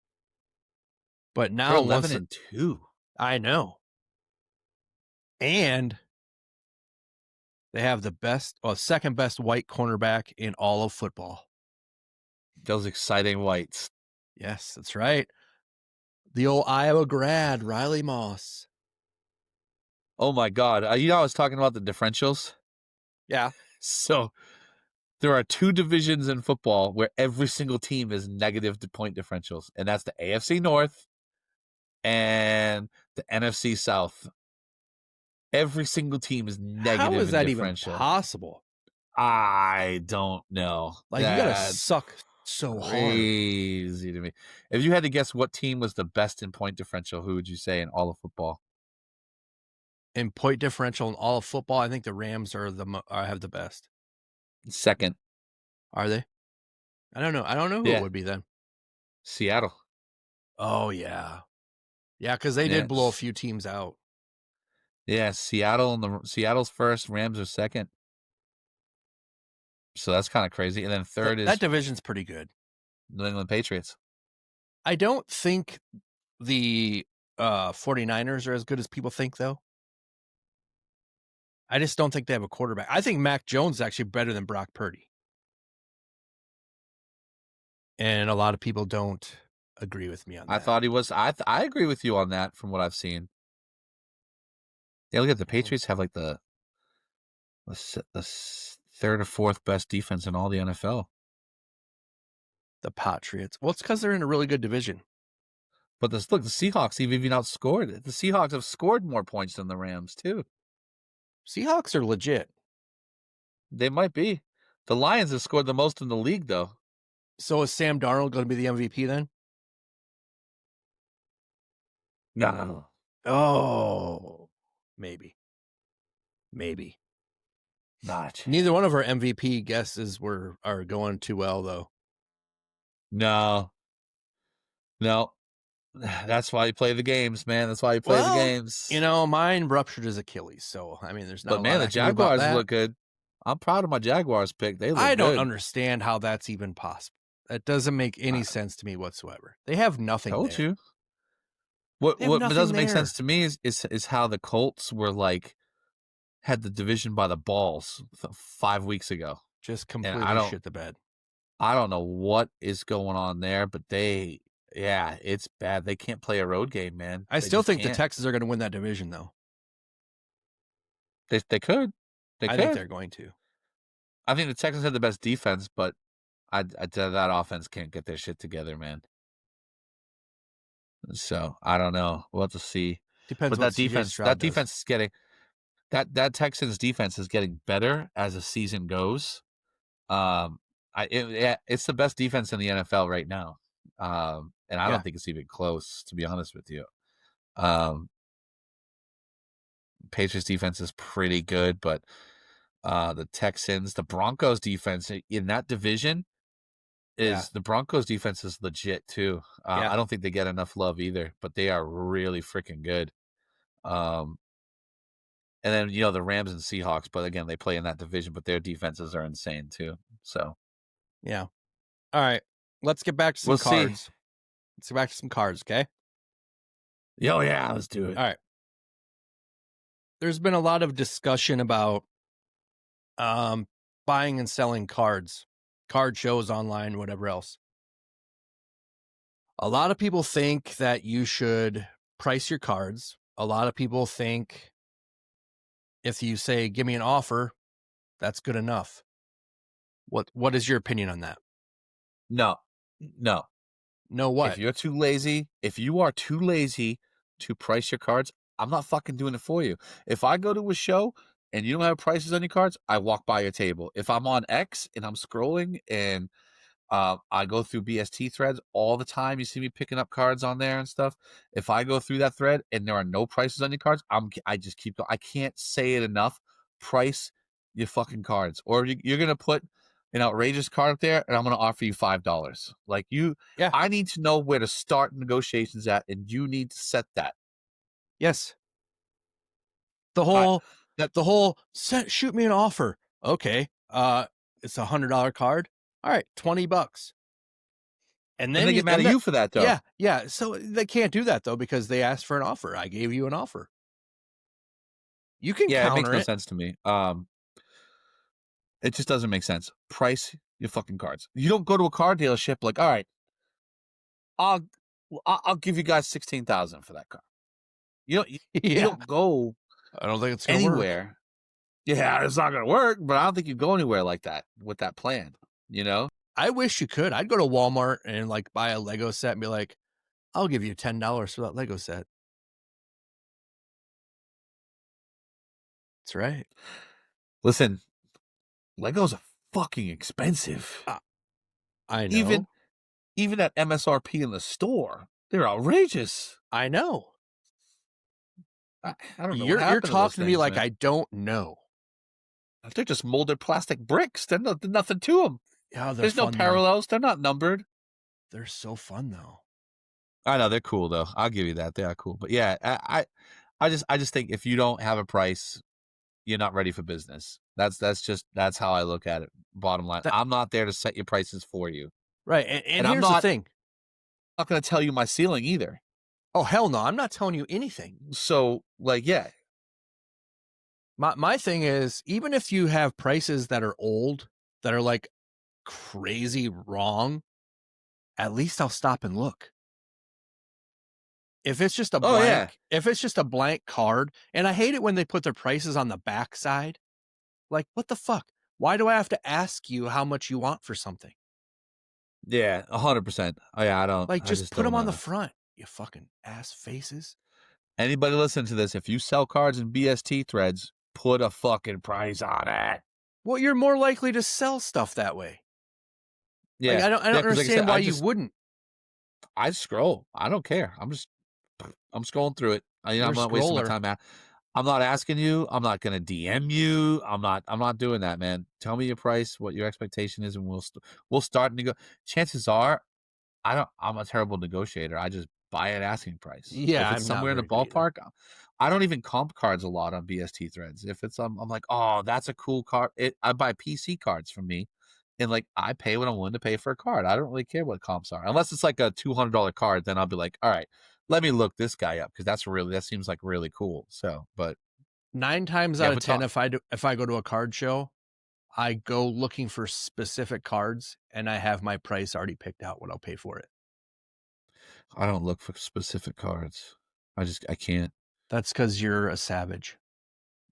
But now they're 11-2. I know. And They have the best, second best white cornerback in all of football. Those exciting whites. Yes, that's right. The old Iowa grad, Riley Moss. Oh my God. I was talking about the differentials. Yeah. So there are 2 divisions in football where every single team is negative point differentials, and that's the AFC North and the NFC South. Every single team is How negative is in that even differential. possible? I don't know. Like, you gotta That's suck so hard. crazy to me. If you had to guess what team was the best in point differential, who would you say in all of football? In point differential in all of football, I think the Rams are have the best. Second, Are they? I don't know. I don't know who it yeah, would be then. Seattle. Oh, yeah. Yeah, because they did blow a Yes. few teams out. Yeah, Seattle's first, Rams are second. So that's kind of crazy. And then third That is division's pretty good. New England Patriots. I don't think the 49ers are as good as people think, though. I just don't think they have a quarterback. I think Mac Jones is actually better than Brock Purdy. And a lot of people don't agree with me on that. I thought he was. I agree with you on that from what I've seen. Yeah, look at the Patriots have like the third or fourth best defense in all the NFL. The Patriots. Well, it's because they're in a really good division. But the Seahawks have even outscored it. The Seahawks have scored more points than the Rams too. Seahawks are legit. They might be. The Lions have scored the most in the league, though. So is Sam Darnold going to be the MVP then? No. Oh, maybe. Not. Neither one of our MVP guesses are going too well, though. No. That's why you play the games, man. That's why you play the games. You know, mine ruptured his Achilles, so I mean, there's not. But man, the Jaguars look good. I'm proud of my Jaguars pick. They look good. I don't understand how that's even possible. That doesn't make any sense to me whatsoever. They have nothing. Told there. you. What doesn't make sense to me is how the Colts were like had the division by the balls 5 weeks ago. Just completely shit the bed. I don't know what is going on there, but it's bad. They can't play a road game, man. I still think the Texans are going to win that division, though. They could. I think they're going to. I think the Texans have the best defense, but that offense can't get their shit together, man. So I don't know. We'll have to see. Depends. But that defense is getting that Texans defense is getting better as the season goes. It's the best defense in the NFL right now. And I don't think it's even close, to be honest with you. Patriots defense is pretty good, but the Texans, the Broncos defense in that division the Broncos defense is legit too. I don't think they get enough love either, but they are really freaking good. And then, the Rams and Seahawks, but again, they play in that division, but their defenses are insane too. So, yeah. All right. Let's get back to some cards. See. Let's get back to some cards, okay? Oh, yeah, let's do it. All right. There's been a lot of discussion about buying and selling cards, card shows online, whatever else. A lot of people think that you should price your cards. A lot of people think if you say, give me an offer, that's good enough. What is your opinion on that? No. No what? If you are too lazy to price your cards, I'm not fucking doing it for you. If I go to a show and you don't have prices on your cards, I walk by your table. If I'm on X and I'm scrolling and I go through BST threads all the time, you see me picking up cards on there and stuff. If I go through that thread and there are no prices on your cards, I just keep going. I can't say it enough. Price your fucking cards, or you're gonna put an outrageous card up there, and I'm gonna offer you $5. Like I need to know where to start negotiations at, and you need to set that. Yes. The whole shoot me an offer. Okay. It's $100 card. All right, $20. And then they get mad at you for that, though. Yeah. So they can't do that though because they asked for an offer. I gave you an offer. You can counter it makes no sense to me. It just doesn't make sense. Price your fucking cards. You don't go to a car dealership like, all right, I'll I'll give you guys 16,000 for that car. You Yeah. don't go I don't think it's gonna work. anywhere. Yeah, it's not gonna work, but I don't think you go anywhere like that with that plan. You know? I wish you could. I'd go to Walmart and like buy a Lego set and be like, I'll give you $10 for that Lego set. That's right. Listen, Legos are fucking expensive. I know. Even at MSRP in the store, they're outrageous. I know. I don't know. You're what happened to those talking to me things, like man. I don't know. They're just molded plastic bricks. They're nothing to them. Yeah, they're There's no fun, though. parallels. They're not numbered. They're so fun though. I know they're cool though. I'll give you that. They are cool. But yeah, I just think if you don't have a price, you're not ready for business. That's how I look at it. Bottom line, I'm not there to set your prices for you. Right. And I'm here's the thing. not going to tell you my ceiling either. Oh, hell no. I'm not telling you anything. So like, yeah. My thing is, even if you have prices that are old, that are like crazy wrong, at least I'll stop and look. If it's just a blank, if it's just a blank card, and I hate it when they put their prices on the back side. Like, what the fuck? Why do I have to ask you how much you want for something? Yeah, 100%. Oh yeah, I don't Like, I just put don't them on know. the front, you fucking ass faces. Anybody listen to this? If you sell cards in BST threads, put a fucking price on it. Well, you're more likely to sell stuff that way. Yeah, like, I don't 'cause like I understand said, why you wouldn't. I scroll. I don't care. I'm scrolling through it. I'm not wasting my time. I'm not asking you. I'm not gonna DM you. I'm not doing that, man. Tell me your price, what your expectation is, and we'll start chances are, I'm a terrible negotiator. I just buy at asking price. Yeah, if it's I'm somewhere in the not very good either. ballpark, I don't even comp cards a lot on BST threads. If it's I'm like, oh, that's a cool card. I buy PC cards from me, and like I pay what I'm willing to pay for a card. I don't really care what comps are, unless it's like a $200 card. Then I'll be like, all right, let me look this guy up because that seems like really cool. So, but 9 times out of 10, if I go to a card show, I go looking for specific cards, and I have my price already picked out what I'll pay for it. I don't look for specific cards. I can't. That's because you're a savage.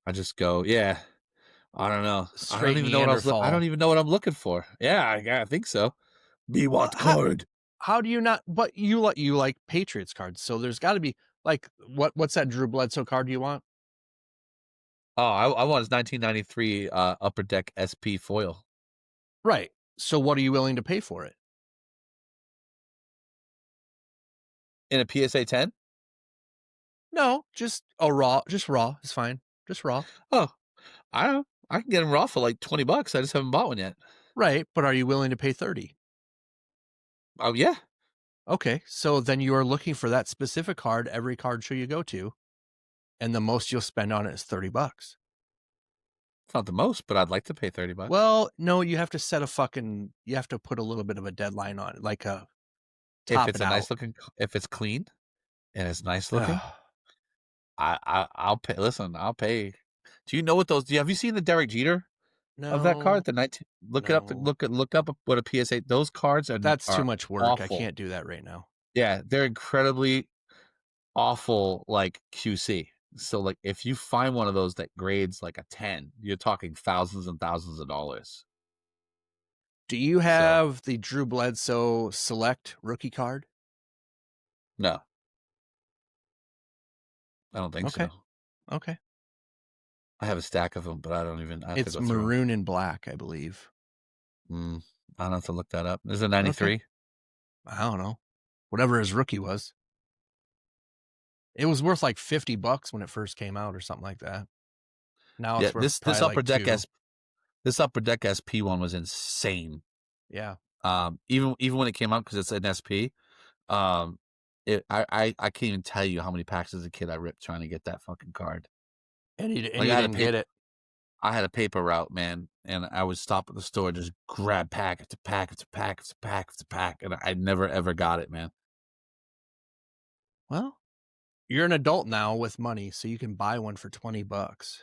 I just go, yeah. I don't know. Straight I don't even know what I'm looking for. Yeah, I think so. Me what card? How do you not? But you like Patriots cards, so there's got to be like what's that Drew Bledsoe card you want? Oh, I want his 1993 Upper Deck SP foil. Right. So what are you willing to pay for it? In a PSA 10? No, just raw is fine. Just raw. Oh, I don't know. I can get him raw for like $20. I just haven't bought one yet. Right, but are you willing to pay 30? Oh yeah. Okay, so then you are looking for that specific card every card show you go to, and the most you'll spend on it is $30. It's not the most, but I'd like to pay $30. Well, no, you have to you have to put a little bit of a deadline on it, like a top If it's it a nice out. looking, if it's clean and it's nice looking, I'll pay. Listen, I'll pay. Do you know what those? Have you seen the Derek Jeter of that card? The 19. Look it up. Look up what a PSA. Those cards are That's too much work. Awful. I can't do that right now. Yeah, they're incredibly awful. Like QC. So like, if you find one of those that grades like a 10, you're talking thousands and thousands of dollars. Do you have the Drew Bledsoe Select rookie card? No, I don't think so. Okay. I have a stack of them, but I don't even. It's maroon and black, I believe. I don't have to look that up. Is it 93? Okay. I don't know. Whatever his rookie was. It was worth like $50 when it first came out or something like that. Now it's worth this upper like deck $2. This upper deck SP one was insane. Yeah. Even when it came out because it's an SP, I can't even tell you how many packs as a kid I ripped trying to get that fucking card. And you didn't get it. I had a paper route, man, and I would stop at the store and just grab pack after pack after pack after pack after pack, and I never ever got it, man. Well, you're an adult now with money, so you can buy one for $20.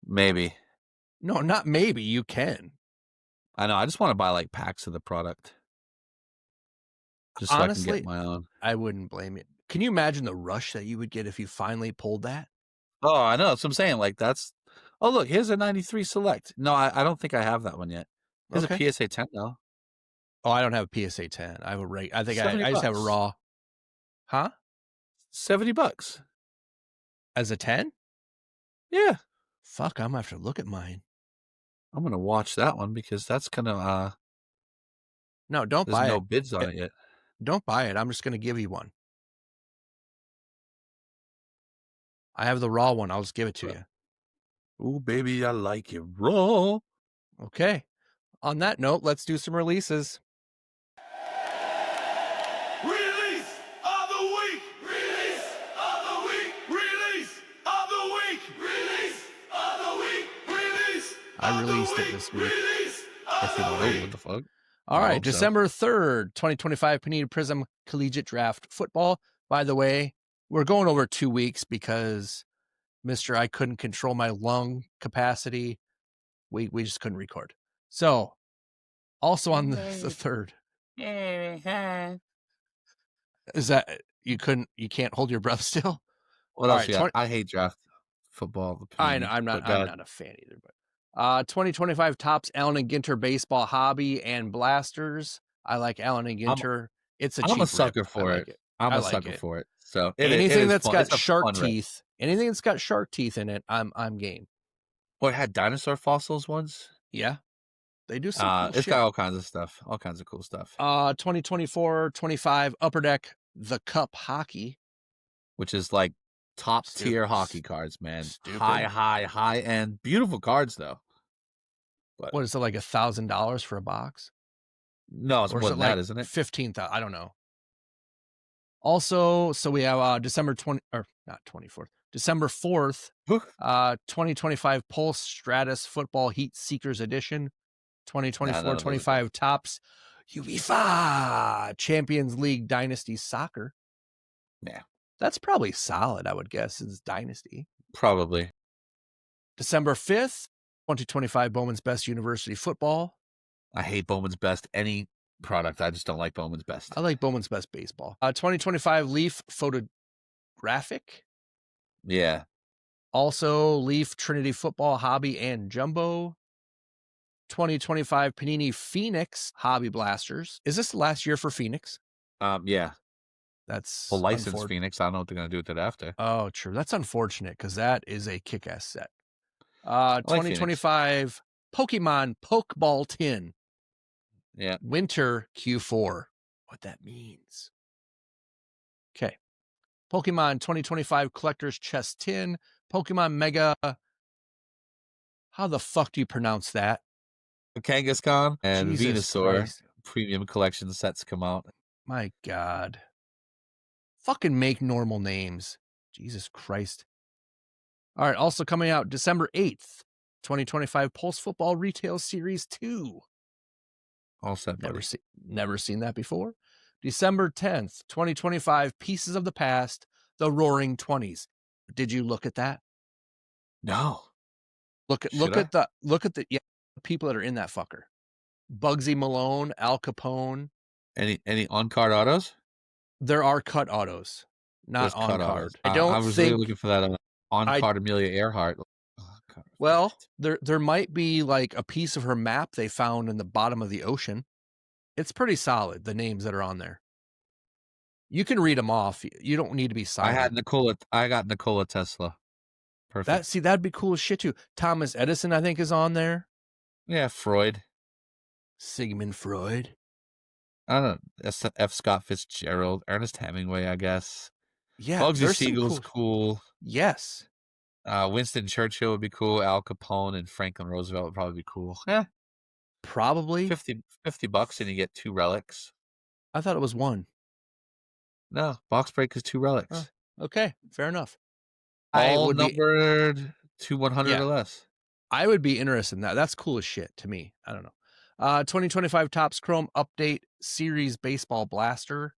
Maybe. No, not maybe. You can. I know. I just want to buy like packs of the product, just so I can Honestly, get my own. I wouldn't blame you. Can you imagine the rush that you would get if you finally pulled that? Oh, I know. That's what I'm saying. Like that's. Oh, look, here's a 93 Select. No, I don't think I have that one yet. Here's Okay. a PSA 10 though. Oh, I don't have a PSA 10. I have a I think I just have a $70. raw. Huh? $70. As a 10? Yeah. Fuck, I'm gonna have to look at mine. I'm gonna watch that one because that's gonna No, don't there's buy no it. bids on it yet. Don't buy it. I'm just gonna give you one. I have the raw one. I'll just give it to you. Oh, baby, I like it raw. Okay. On that note, let's do some releases. Release of the week! Release of the week! Release of the week! Release of the week! Release I of the released it week! this week. Release of If you the don't Oh, week! what the fuck? All I right, hope so. December 3rd, 2025 Panini Prism Collegiate Draft Football. By the way, we're going over 2 weeks because Mr. I couldn't control my lung capacity. We just couldn't record. So, also on the 3rd. Is that you can't hold your breath still? What All else right, you got? I hate draft football. The I know Panini, I'm but go ahead. not a fan either, but 2025 Topps Allen and Ginter Baseball Hobby and Blasters. I like Allen and Ginter. It's a I'm a cheap sucker rip. for I it. like it. I'm I a like sucker it. for it. So it Anything is that's fun. got It's a shark fun rip. teeth, anything that's got shark teeth in it, I'm game. Well, it had dinosaur fossils once. Yeah, they do some cool It's shit. got all kinds of stuff, all kinds of cool stuff. 2024-25 Upper Deck The Cup Hockey, which is like top Stu- tier hockey cards, man. stupid. High end, beautiful cards though. But What is it, like $1,000 for a box? no, it's Or more is it than like that, isn't it? 15,000? I don't know. Also, so we have December 20 or not 24th, December 4th, 2025 Pulse Stratus Football Heat Seekers Edition, 2024-25 Topps UEFA Champions League Dynasty Soccer. Yeah, That's probably solid, I would guess. It's Dynasty. probably. December 5th, 2025 Bowman's Best University Football. I hate Bowman's Best. Any product, I just don't like Bowman's Best. I like Bowman's Best Baseball. 2025 Leaf Photographic. Yeah. Also, Leaf Trinity Football Hobby and Jumbo. 2025 Panini Phoenix Hobby Blasters. Is this the last year for Phoenix? Yeah. That's Well, licensed Phoenix. I don't know what they're gonna do with it after. Oh, true. That's unfortunate because that is a kick-ass set. like 2025 Pokemon Pokeball Tin. Yeah. Winter Q4. What that means. Okay. Pokemon 2025 Collector's Chest Tin. Pokemon Mega. How the fuck do you pronounce that? Kangaskhan and Jesus Venusaur Christ. premium collection sets come out. My God. Fucking make normal names. Jesus Christ. All right. Also coming out December 8th, 2025 Pulse Football Retail Series 2. All set, buddy. Never seen that before. December 10th, 2025 Pieces of the Past, The Roaring 20s. Did you look at that? No. Look at the people that are in that fucker. Bugsy Malone, Al Capone. Any on-card autos? There are cut autos, not Just on cut card. autos. I was really looking for that on-card Amelia Earhart. Oh, God, well, there might be like a piece of her map they found in the bottom of the ocean. It's pretty solid, the names that are on there. You can read them off. You don't need to be silent. I got Nikola Tesla. Perfect. That'd be cool as shit too. Thomas Edison, I think, is on there. Yeah, Freud. Sigmund Freud. I don't know. F. Scott Fitzgerald, Ernest Hemingway, I guess. Yeah, Bugsy Siegel's cool. Yes. Winston Churchill would be cool. Al Capone and Franklin Roosevelt would probably be cool. Yeah, probably $50 and you get 2 relics. I thought it was 1. No, box break is 2 relics. Okay, fair enough. All numbered to 100 or less. I would be interested in that. That's cool as shit to me. I don't know. 2025 Topps Chrome Update Series Baseball Blaster,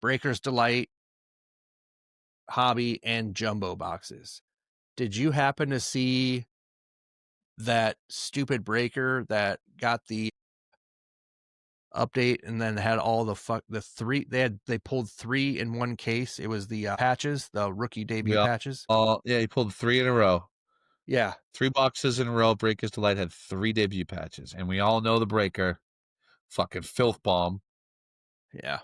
Breaker's Delight, Hobby, and Jumbo boxes. Did you happen to see that stupid breaker that got the update and then had all the three. They pulled 3 in one case. It was the patches, the rookie debut patches. Yeah, he pulled 3 in a row. Yeah, 3 boxes in a row. Breakers Delight had 3 debut patches, and we all know the breaker, fucking filth bomb. yeah.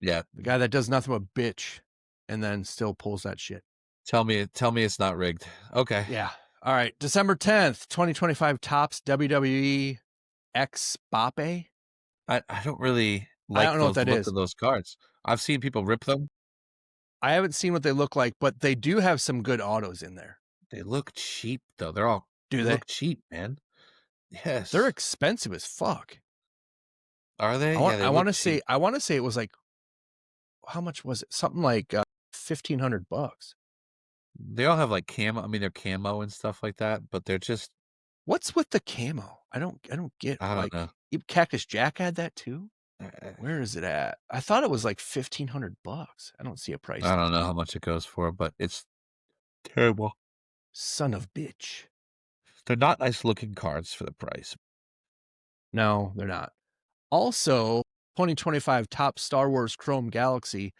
Yeah, The guy that does nothing but bitch and then still pulls that shit. tell me it's not rigged. Okay. Yeah. All right. December 10th, 2025 Topps WWE X Bape. I don't really like don't know what the that look is. of those cards. I've seen people rip them. I haven't seen what they look like, but they do have some good autos in there. They look cheap though. They're all Do they? look cheap, man. Yes. They're expensive as fuck. Are they? I want to say it was like, how much was it? Something like $1,500. They all have like camo. I mean, they're camo and stuff like that, but they're just. What's with the camo? I don't get. I don't know. Cactus Jack had that too. Uh, Where is it at? I thought it was like $1,500. I don't see a price. I don't know how much it goes for, but it's terrible. Son of bitch. They're not nice looking cards for the price. No, they're not. Also, 2025 Top Star Wars Chrome Galaxy.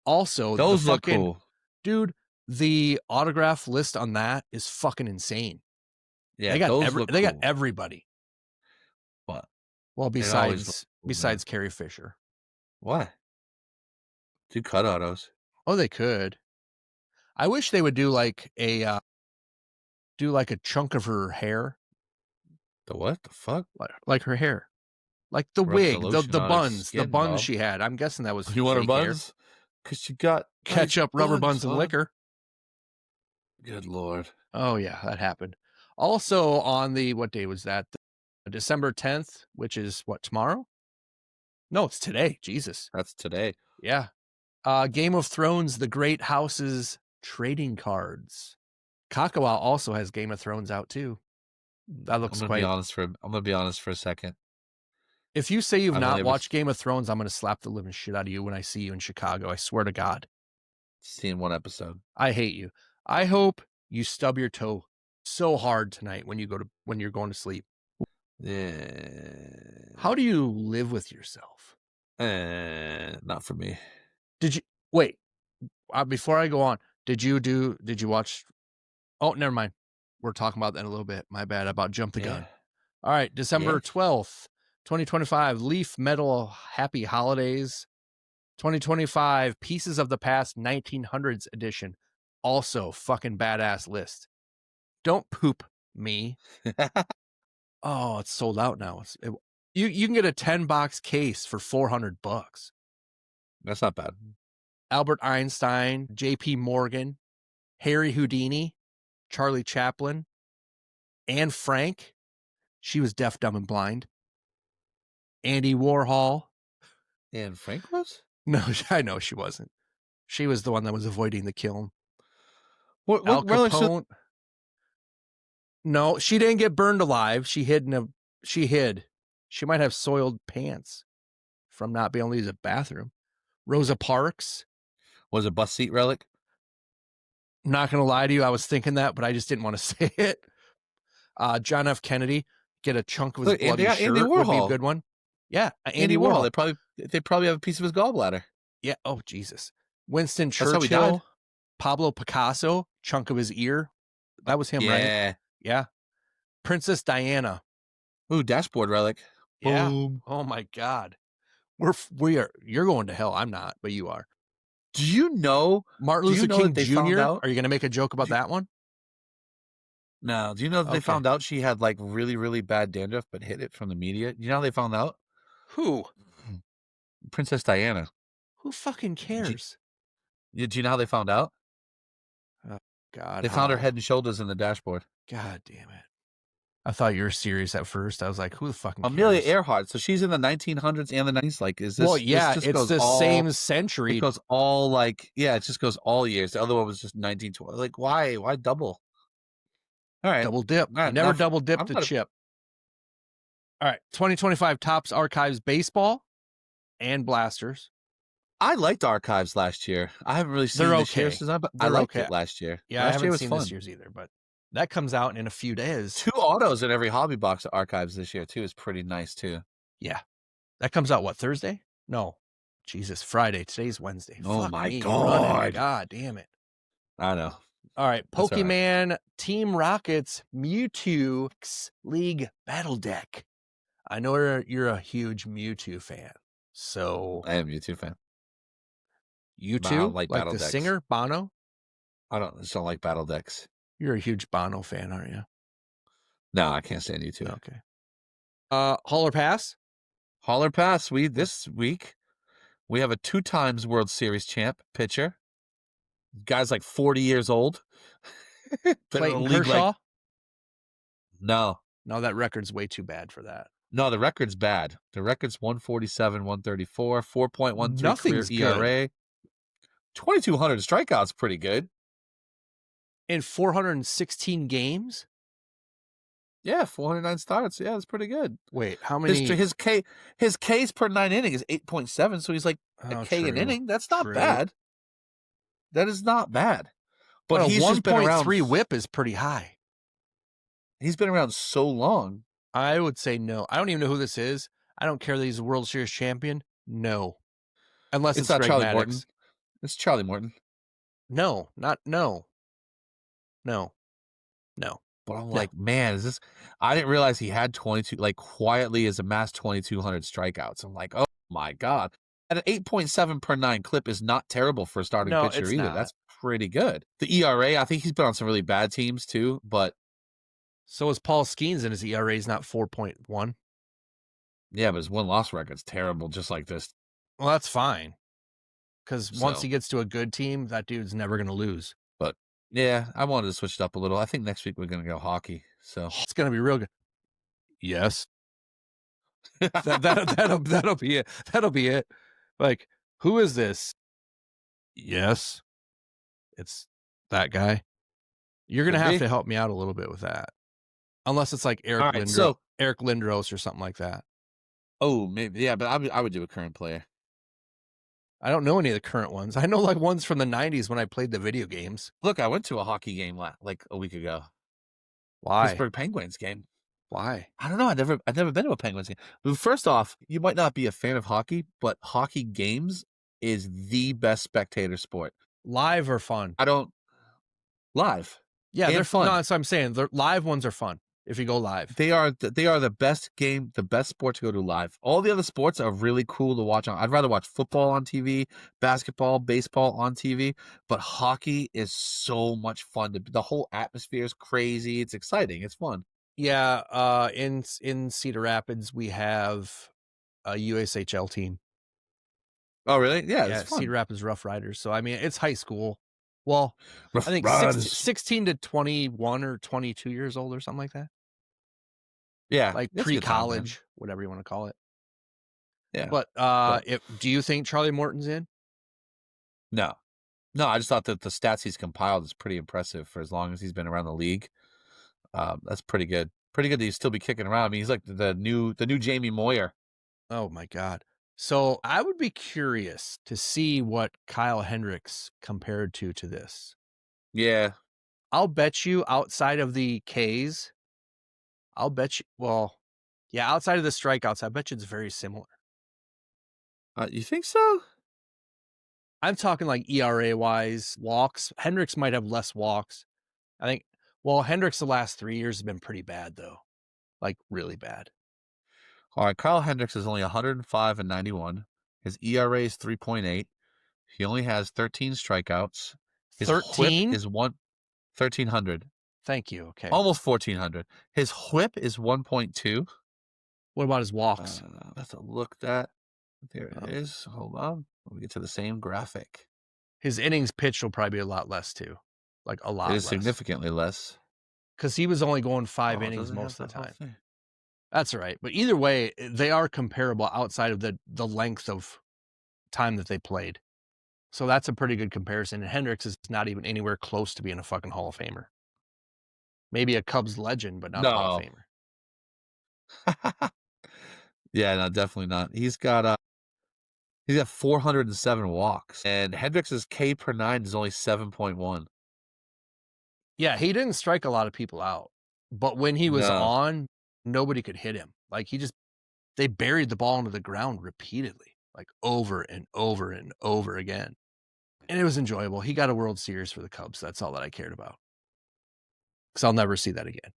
Also, Those look cool. Dude, the autograph list on that is fucking insane. Yeah, they got those they got everybody. What? Well, besides Carrie Fisher. What? Do cut autos. Oh, they could. I wish they would do like a chunk of her hair. The what? The fuck? Like her hair. Like the wig, the buns she had. I'm guessing that was You want her fake hair. buns? Because she got Ketchup, rubber buns, and liquor. Good Lord. Oh, yeah, that happened. Also on what day was that? December 10th, which is what, tomorrow? No, it's today. Jesus. That's today. Yeah. Game of Thrones, The Great Houses trading cards. Kakawa also has Game of Thrones out too. That looks I'm gonna be honest for a second. If you say you've not watched Game of Thrones, I'm gonna slap the living shit out of you when I see you in Chicago. I swear to God. Seen one episode. I hate you. I hope you stub your toe so hard tonight when you're going to sleep. Yeah. How do you live with yourself? Not for me. Did you wait? Before I go on, did you watch? Oh, never mind. We're talking about that in a little bit. My bad. About jump the gun. All right, December 12th, 2025. Leaf Metal Happy Holidays. 2025 Pieces of the Past 1900s edition. Also, fucking badass list. Don't poop me. Oh, it's sold out now. You can get a 10-box case for $400. That's not bad. Albert Einstein, J.P. Morgan, Harry Houdini, Charlie Chaplin, Anne Frank. She was deaf, dumb, and blind. Andy Warhol. Anne Frank was? No, I know she wasn't. She was the one that was avoiding the kiln. What Al Capone. No, she didn't get burned alive. She hid. She might have soiled pants from not being able to use a bathroom. Rosa Parks. Was a bus seat relic? I'm not going to lie to you. I was thinking that, but I just didn't want to say it. John F. Kennedy. Get a chunk of his bloody shirt Andy Warhol would be a good one. Yeah, Andy Warhol. They probably have a piece of his gallbladder. Yeah. Oh, Jesus. Winston That's how he died. Churchill. Pablo Picasso. Chunk of his ear. That was him, right? Yeah. Princess Diana. Ooh, dashboard relic. Yeah. Boom. Oh my God. You're going to hell. I'm not, but you are. Do you know Martin Luther King Jr.? Are you going to make a joke about that one? No. Do you know that they found out she had like really, really bad dandruff, but hid it from the media? You know how they found out? Who? Princess Diana. Who fucking cares? Do you know how they found out? Oh, God. They found her head and shoulders in the dashboard. God damn it. I thought you were serious at first. I was like, who the fucking cares? Amelia Earhart. So she's in the 1900s and the 90s. Like, is this? Well, yeah, it's the same century. It goes all like, yeah, it just goes all years. The other one was just 1920. Like, why? Why double? All right. Double dip. You never double dipped a chip. All right. 2025 Topps Archives Baseball and Blasters. I liked Archives last year. I haven't really seen this year since I liked it last year. Yeah, last I haven't year was seen fun. this year's either, but That comes out in a few days. 2 autos in every hobby box archives this year too is pretty nice too. Yeah. That comes out what, Thursday? No. Jesus, Friday. Today's Wednesday. Oh Fuck my me, God. running. God damn it. I know. All right. That's all right. Pokemon Team Rocket's Mewtwo League Battle Deck. I know you're a huge Mewtwo fan. So I am a Mewtwo fan. you But I don't too? like Like battle the decks. singer, Bono? I just don't like battle decks. You're a huge Bono fan, aren't you? No, I can't stand you two. Okay. Hauler Pass? Hauler Pass. This week we have a 2 times World Series champ pitcher. Guy's like 40 years old. Been in the Clayton league Kershaw? like no. No, that record's way too bad for that. No, the record's bad. The record's 147, 134, 4.13 Nothing's career good. ERA. 2,200 strikeouts, pretty good. In 416 games? Yeah, 409 starts. Yeah, that's pretty good. Wait, how many? His Ks per 9 inning is 8.7, so he's like a K an true, inning. That's not true. bad. That is not bad. But Well, he's just been around. 1.3 whip is pretty high. He's been around so long. I would say no. I don't even know who this is. I don't care that he's a World Series champion. No. Unless it's not Greg Charlie Maddux. Morton. It's Charlie Morton. No. But I'm like, man, is this? I didn't realize he had 22. Like quietly has amassed 2,200 strikeouts. I'm like, oh my God. And an 8.7 per 9 clip is not terrible for a starting No, pitcher it's either. not. That's pretty good. The ERA, I think he's been on some really bad teams too, but So is Paul Skeens, and his ERA is not 4.1. yeah, but his win-loss record's terrible, just like this. Well, that's fine. Because once So- he gets to a good team, that dude's never going to lose. But yeah, I wanted to switch it up a little. I think next week we're gonna go hockey. So It's going to be real good. Yes. That'll be it. That'll be it. Like, who is this? Yes. It's that guy. You're going to Could have be. to help me out a little bit with that. Unless it's like Eric All right, Lindros, so- Eric Lindros or something like that. oh maybe yeah, but I would do a current player. I don't know any of the current ones. I know like ones from the 90s when I played the video games. Look, I went to a hockey game like a week ago. Why? Pittsburgh Penguins game. Why? I don't know. I've never been to a Penguins game. But first off, you might not be a fan of hockey, but hockey games is the best spectator sport. Live or fun? I don't live. Yeah, and they're fun. No, that's what I'm saying. The live ones are fun if you go live. They are the best game, the best sport to go to live. All the other sports are really cool to watch on. I'd rather watch football on TV, basketball, baseball on TV, but hockey is so much fun. The whole atmosphere is crazy. It's exciting. It's fun. Yeah, in Cedar Rapids we have a USHL team. Oh, really? Yeah, Yeah, it's fun. Cedar Rapids Rough Riders. So I mean, it's high school. Well, Rough I think Riders. 16 to 21 or 22 years old or something like that. Yeah, Like it's a good time, man. pre-college, whatever you want to call it. Yeah, But do you think Charlie Morton's in? no, I just thought that the stats he's compiled is pretty impressive for as long as he's been around the league. That's pretty good. Pretty good that he'd still be kicking around. I mean, he's like the new Jamie Moyer. Oh my God. So I would be curious to see what Kyle Hendricks compared to this. Yeah, I'll bet you outside of the Ks, outside of the strikeouts, I bet you it's very similar. you think so? I'm talking like ERA wise, walks. Hendricks might have less walks. I think, Hendricks the last 3 years has been pretty bad though. Like really bad. All right, Kyle Hendricks is only 105 and 91. His ERA is 3.8. He only has 13 strikeouts. His 13? whip is 1,300. Thank you. Okay. Almost 1,400. His whip is 1.2. What about his walks? Let's look that. There Oh. it is. Hold on. Let me get to the same graphic. His innings pitched will probably be a lot less too. Like a lot It is less. significantly less. Because he was only going Oh, 5 it innings doesn't most have of the that whole time. thing. That's all right. But either way, they are comparable outside of the length of time that they played. So that's a pretty good comparison. And Hendricks is not even anywhere close to being a fucking Hall of Famer. Maybe a Cubs legend, but not a Hall of No. Famer. Yeah, no, definitely not. He's got 407 walks, and Hendricks' K per 9 is only 7.1. Yeah, he didn't strike a lot of people out. But when he was No. on, nobody could hit him. Like they buried the ball into the ground repeatedly, like over and over and over again. And it was enjoyable. He got a World Series for the Cubs. That's all that I cared about. Because I'll never see that again.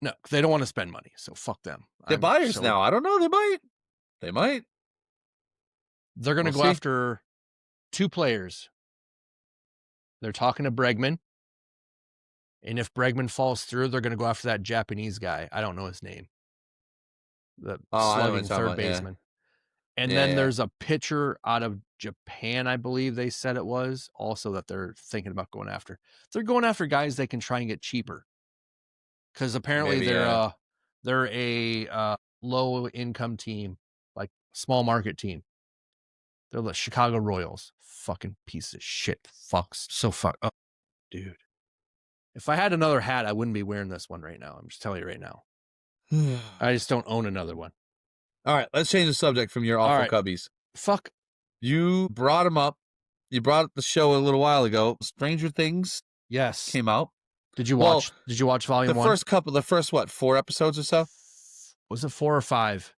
No, they don't want to spend money. So fuck them. They're buyers now. I don't know. They might. They might. They're going to go after 2 players. They're talking to Bregman. And if Bregman falls through, they're going to go after that Japanese guy. I don't know his name. The slugging third baseman. Yeah. And then there's a pitcher out of Japan, I believe they said it was, also that they're thinking about going after. They're going after guys they can try and get cheaper. Because apparently they're a low income team, like small market team. They're the Chicago Royals. Fucking piece of shit. Fucks. So oh, dude. If I had another hat, I wouldn't be wearing this one right now. I'm just telling you right now. I just don't own another one. All right, let's change the subject from your awful Cubbies. Fuck. You brought him up. You brought up the show a little while ago. Stranger Things. Yes. Came out. Did you watch? Did you watch Volume 1? The first 4 episodes or so? Was it 4 or 5?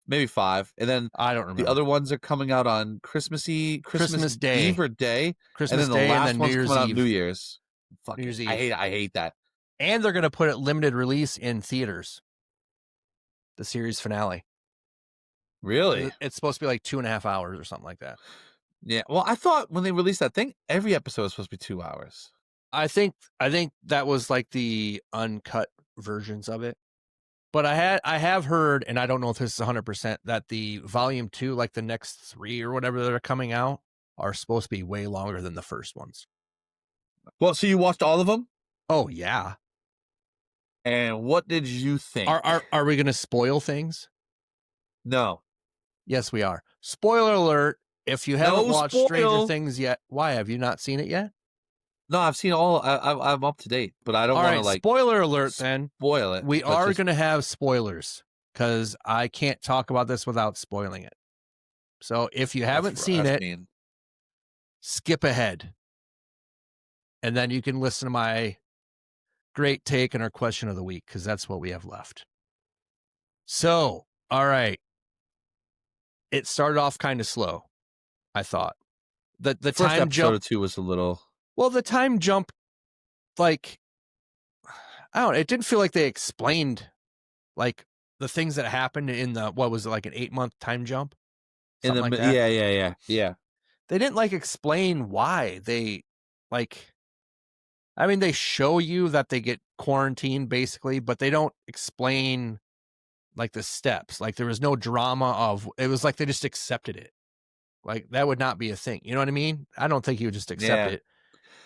Maybe 5. And then I don't remember. The other ones are coming out on Christmas Day, Eve or Day. Christmas and then Day, the last and then one's New Year's coming out Eve. New Year's. Fuck New Year's Eve. I hate that. And they're gonna put it limited release in theaters. The series finale. Really? It's supposed to be like 2.5 hours or something like that. Yeah. Well, I thought when they released that thing, every episode was supposed to be 2 hours. I think that was like the uncut versions of it. But I have heard, and I don't know if this is 100%, that the Volume 2, like the next 3 or whatever that are coming out, are supposed to be way longer than the first ones. Well, so you watched all of them? Oh yeah. And what did you think? Are we going to spoil things? No. Yes, we are. Spoiler alert! If you haven't watched Stranger Things yet, why have you not seen it yet? No, I've seen all. I'm up to date, but I don't want to like spoiler alert. Then spoil it. We are going to have spoilers because I can't talk about this without spoiling it. So if you haven't seen it, skip ahead, and then you can listen to my great take and our question of the week because that's what we have left. So, all right, it started off kind of slow. I thought the first time jump 2 was a little. Well, the time jump, like, I don't know, it didn't feel like they explained, like, the things that happened in the, what was it, like an 8-month time jump? Something like that. Yeah. They didn't, like, explain why they, like, I mean, they show you that they get quarantined, basically, but they don't explain, like, the steps. Like, there was no drama of, it was like they just accepted it. Like, that would not be a thing. You know what I mean? I don't think you would just accept it.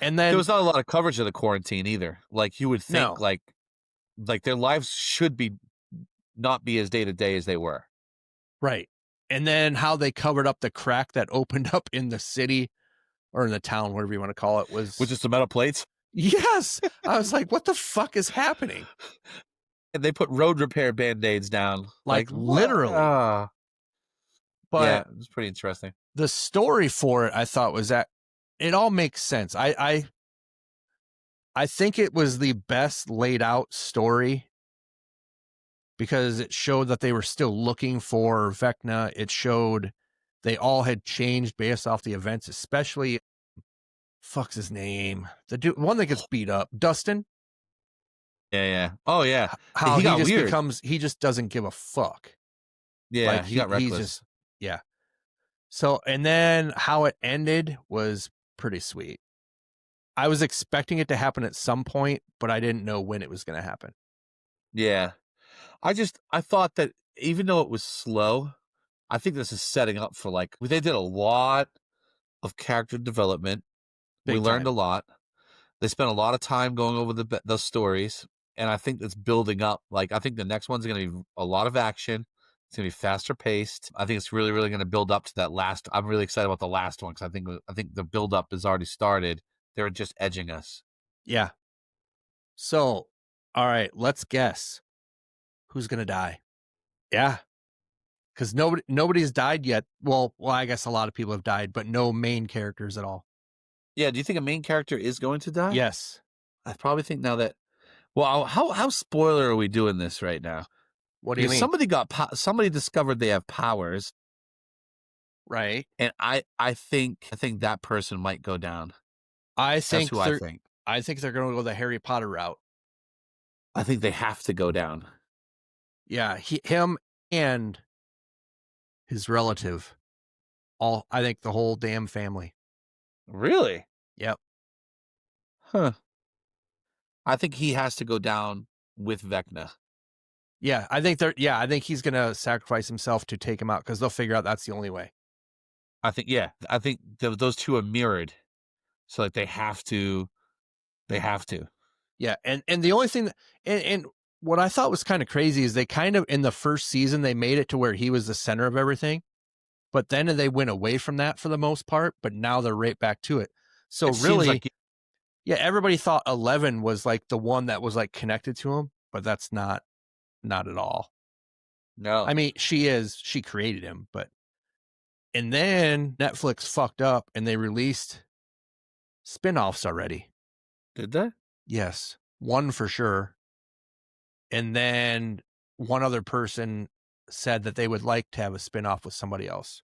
And then there was not a lot of coverage of the quarantine either. Like you would think, like their lives should be not be as day to day as they were. Right. And then how they covered up the crack that opened up in the city or in the town, whatever you want to call it, was with just the metal plates. Yes. I was like, what the fuck is happening? And they put road repair band-aids down. Like literally. But yeah, it was pretty interesting. The story for it, I thought, was that it all makes sense. I think it was the best laid out story because it showed that they were still looking for Vecna. It showed they all had changed based off the events, especially fuck's his name, the dude, one that gets beat up, Dustin. Yeah. Oh yeah. How he got just weird. he just doesn't give a fuck. Yeah, like he got reckless. Yeah. So, and then how it ended was pretty sweet. I was expecting it to happen at some point, but I didn't know when it was going to happen. Yeah. I thought that even though it was slow, I think this is setting up for like, they did a lot of character development. We learned a lot. They spent a lot of time going over those stories. And I think it's building up. Like, I think the next one's going to be a lot of action. It's going to be faster paced. I think it's really, really going to build up to that last. I'm really excited about the last one because I think the build up has already started. They're just edging us. Yeah. So, all right, let's guess who's going to die. Yeah. Because nobody's died yet. Well, I guess a lot of people have died, but no main characters at all. Yeah. Do you think a main character is going to die? Yes. I probably think now that. Well, how spoiler are we doing this right now? What do you Because mean? somebody discovered they have powers, Right. and I think that person might go down. I That's think who I think. they're going to go the Harry Potter route. I think they have to go down. Yeah, him and his relative. I think the whole damn family. Really? Yep. Huh. I think he has to go down with Vecna. Yeah, I think he's going to sacrifice himself to take him out because they'll figure out that's the only way. I think those two are mirrored, so like they have to. Yeah, and the only thing and what I thought was kind of crazy is they kind of in the first season they made it to where he was the center of everything, but then they went away from that for the most part. But now they're right back to it. So It seems really, like yeah, everybody thought 11 was like the one that was like connected to him, but that's not at all. no. I mean, she created him, but and then Netflix fucked up and they released spin-offs already. Did they? Yes, one for sure. And then one other person said that they would like to have a spin-off with somebody else.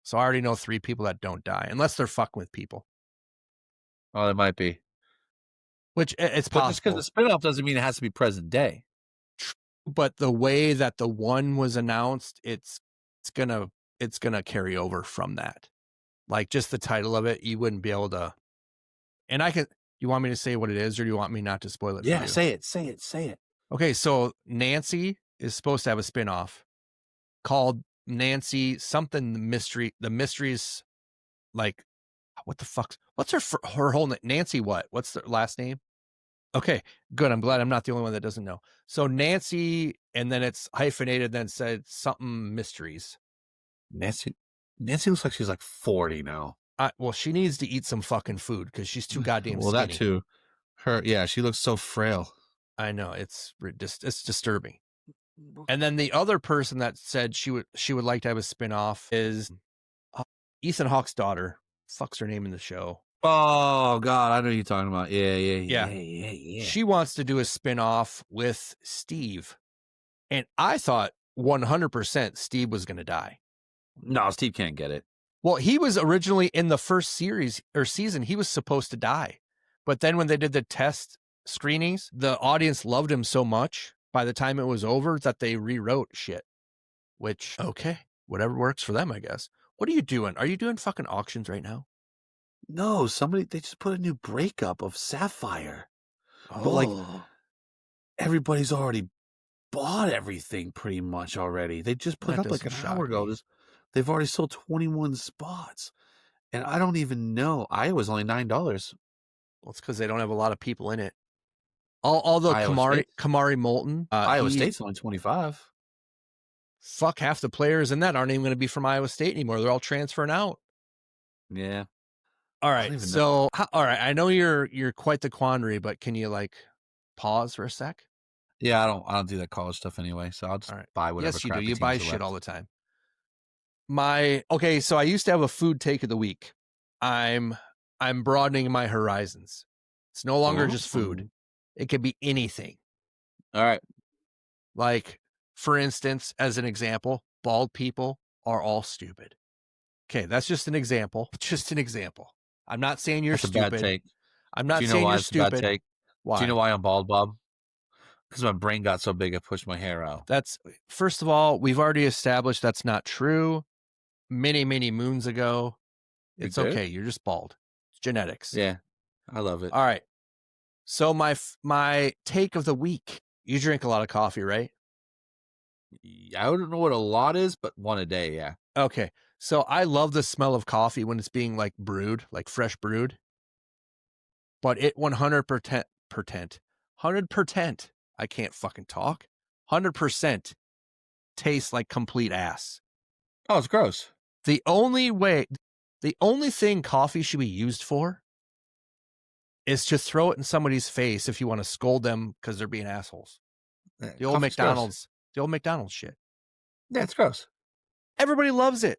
So I already know 3 people that don't die, unless they're fucking with people. Oh, it might be. Which it's But just because possible. the spinoff doesn't mean it has to be present day. But the way that the one was announced, it's gonna carry over from that. Like just the title of it, you wouldn't be able to. And you want me to say what it is, or do you want me not to spoil it for Yeah, you? say it. Okay, so Nancy is supposed to have a spinoff called Nancy something the mysteries, like what the fuck? What's her whole name? Nancy what? What's the last name? Okay, good. I'm glad I'm not the only one that doesn't know. So Nancy, and then it's hyphenated, then said something mysteries. Nancy looks like she's like 40 now. Well, she needs to eat some fucking food because she's too goddamn Well, skinny. that too. She looks so frail. I know it's disturbing. And then the other person that said she would like to have a spinoff is Ethan Hawke's daughter. Fuck's her name in the show. Oh God, I know who you're talking about. Yeah. She wants to do a spinoff with Steve, and I thought 100% Steve was going to die. No, Steve can't get it. Well, he was originally in the first series or season. He was supposed to die, but then when they did the test screenings, the audience loved him so much by the time it was over that they rewrote shit. Which, okay, whatever works for them, I guess. What are you doing? Are you doing fucking auctions right now? No, they just put a new breakup of Sapphire. Oh, But like everybody's already bought everything pretty much already. They just put That it up like an doesn't shock hour ago. me. They've already sold 21 spots. And I don't even know. Iowa's only $9. Well, it's because they don't have a lot of people in it. Although Iowa Kamari Moulton, Iowa State's only 25. Fuck, half the players in that aren't even going to be from Iowa State anymore. They're all transferring out. Yeah. All don't right. even So, all right. I know you're quite the quandary, but can you like pause for a sec? Yeah, I don't do that college stuff anyway, so I'll just buy whatever. Yes, you do. crappy You teams buy are shit left. all the time. So I used to have a food take of the week. I'm broadening my horizons. It's no longer just food. It could be anything. All right. Like, for instance, as an example, bald people are all stupid. Okay, that's just an example. Just an example. I'm not saying you're That's stupid. a bad take. I'm not Do you know saying why you're it's a bad stupid. take? Why? Do you know why I'm bald, Bob? Because my brain got so big, I pushed my hair out. That's, first of all, we've already established that's not true. Many, many moons ago. It's okay. You're just bald. It's genetics. Yeah, I love it. All right. So my take of the week. You drink a lot of coffee, right? I don't know what a lot is, but one a day, yeah. Okay. So I love the smell of coffee when it's being like brewed, like fresh brewed. But it 100%, I can't fucking talk. 100% tastes like complete ass. Oh, it's gross. The only thing coffee should be used for is to throw it in somebody's face if you want to scold them because they're being assholes. The old McDonald's shit. Yeah, it's gross. Everybody loves it.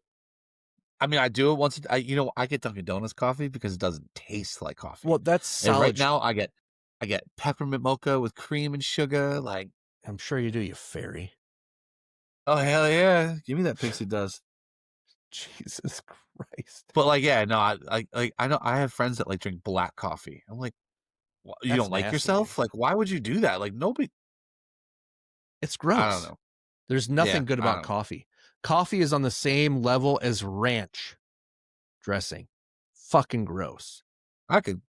I mean, I do it once. I get Dunkin' Donuts coffee because it doesn't taste like coffee. Well, that's solid. And right now, I get I get peppermint mocha with cream and sugar. Like, I'm sure you do, you fairy. oh hell yeah, give me that pixie dust. Jesus Christ. But like, yeah, no, I know I have friends that like drink black coffee. I'm like, you That's don't like nasty, yourself? dude. Like, why would you do that? Like, nobody. It's I don't gross. know. There's Yeah, nothing good I about don't. coffee. Coffee is on the same level as ranch dressing. Fucking gross. I could.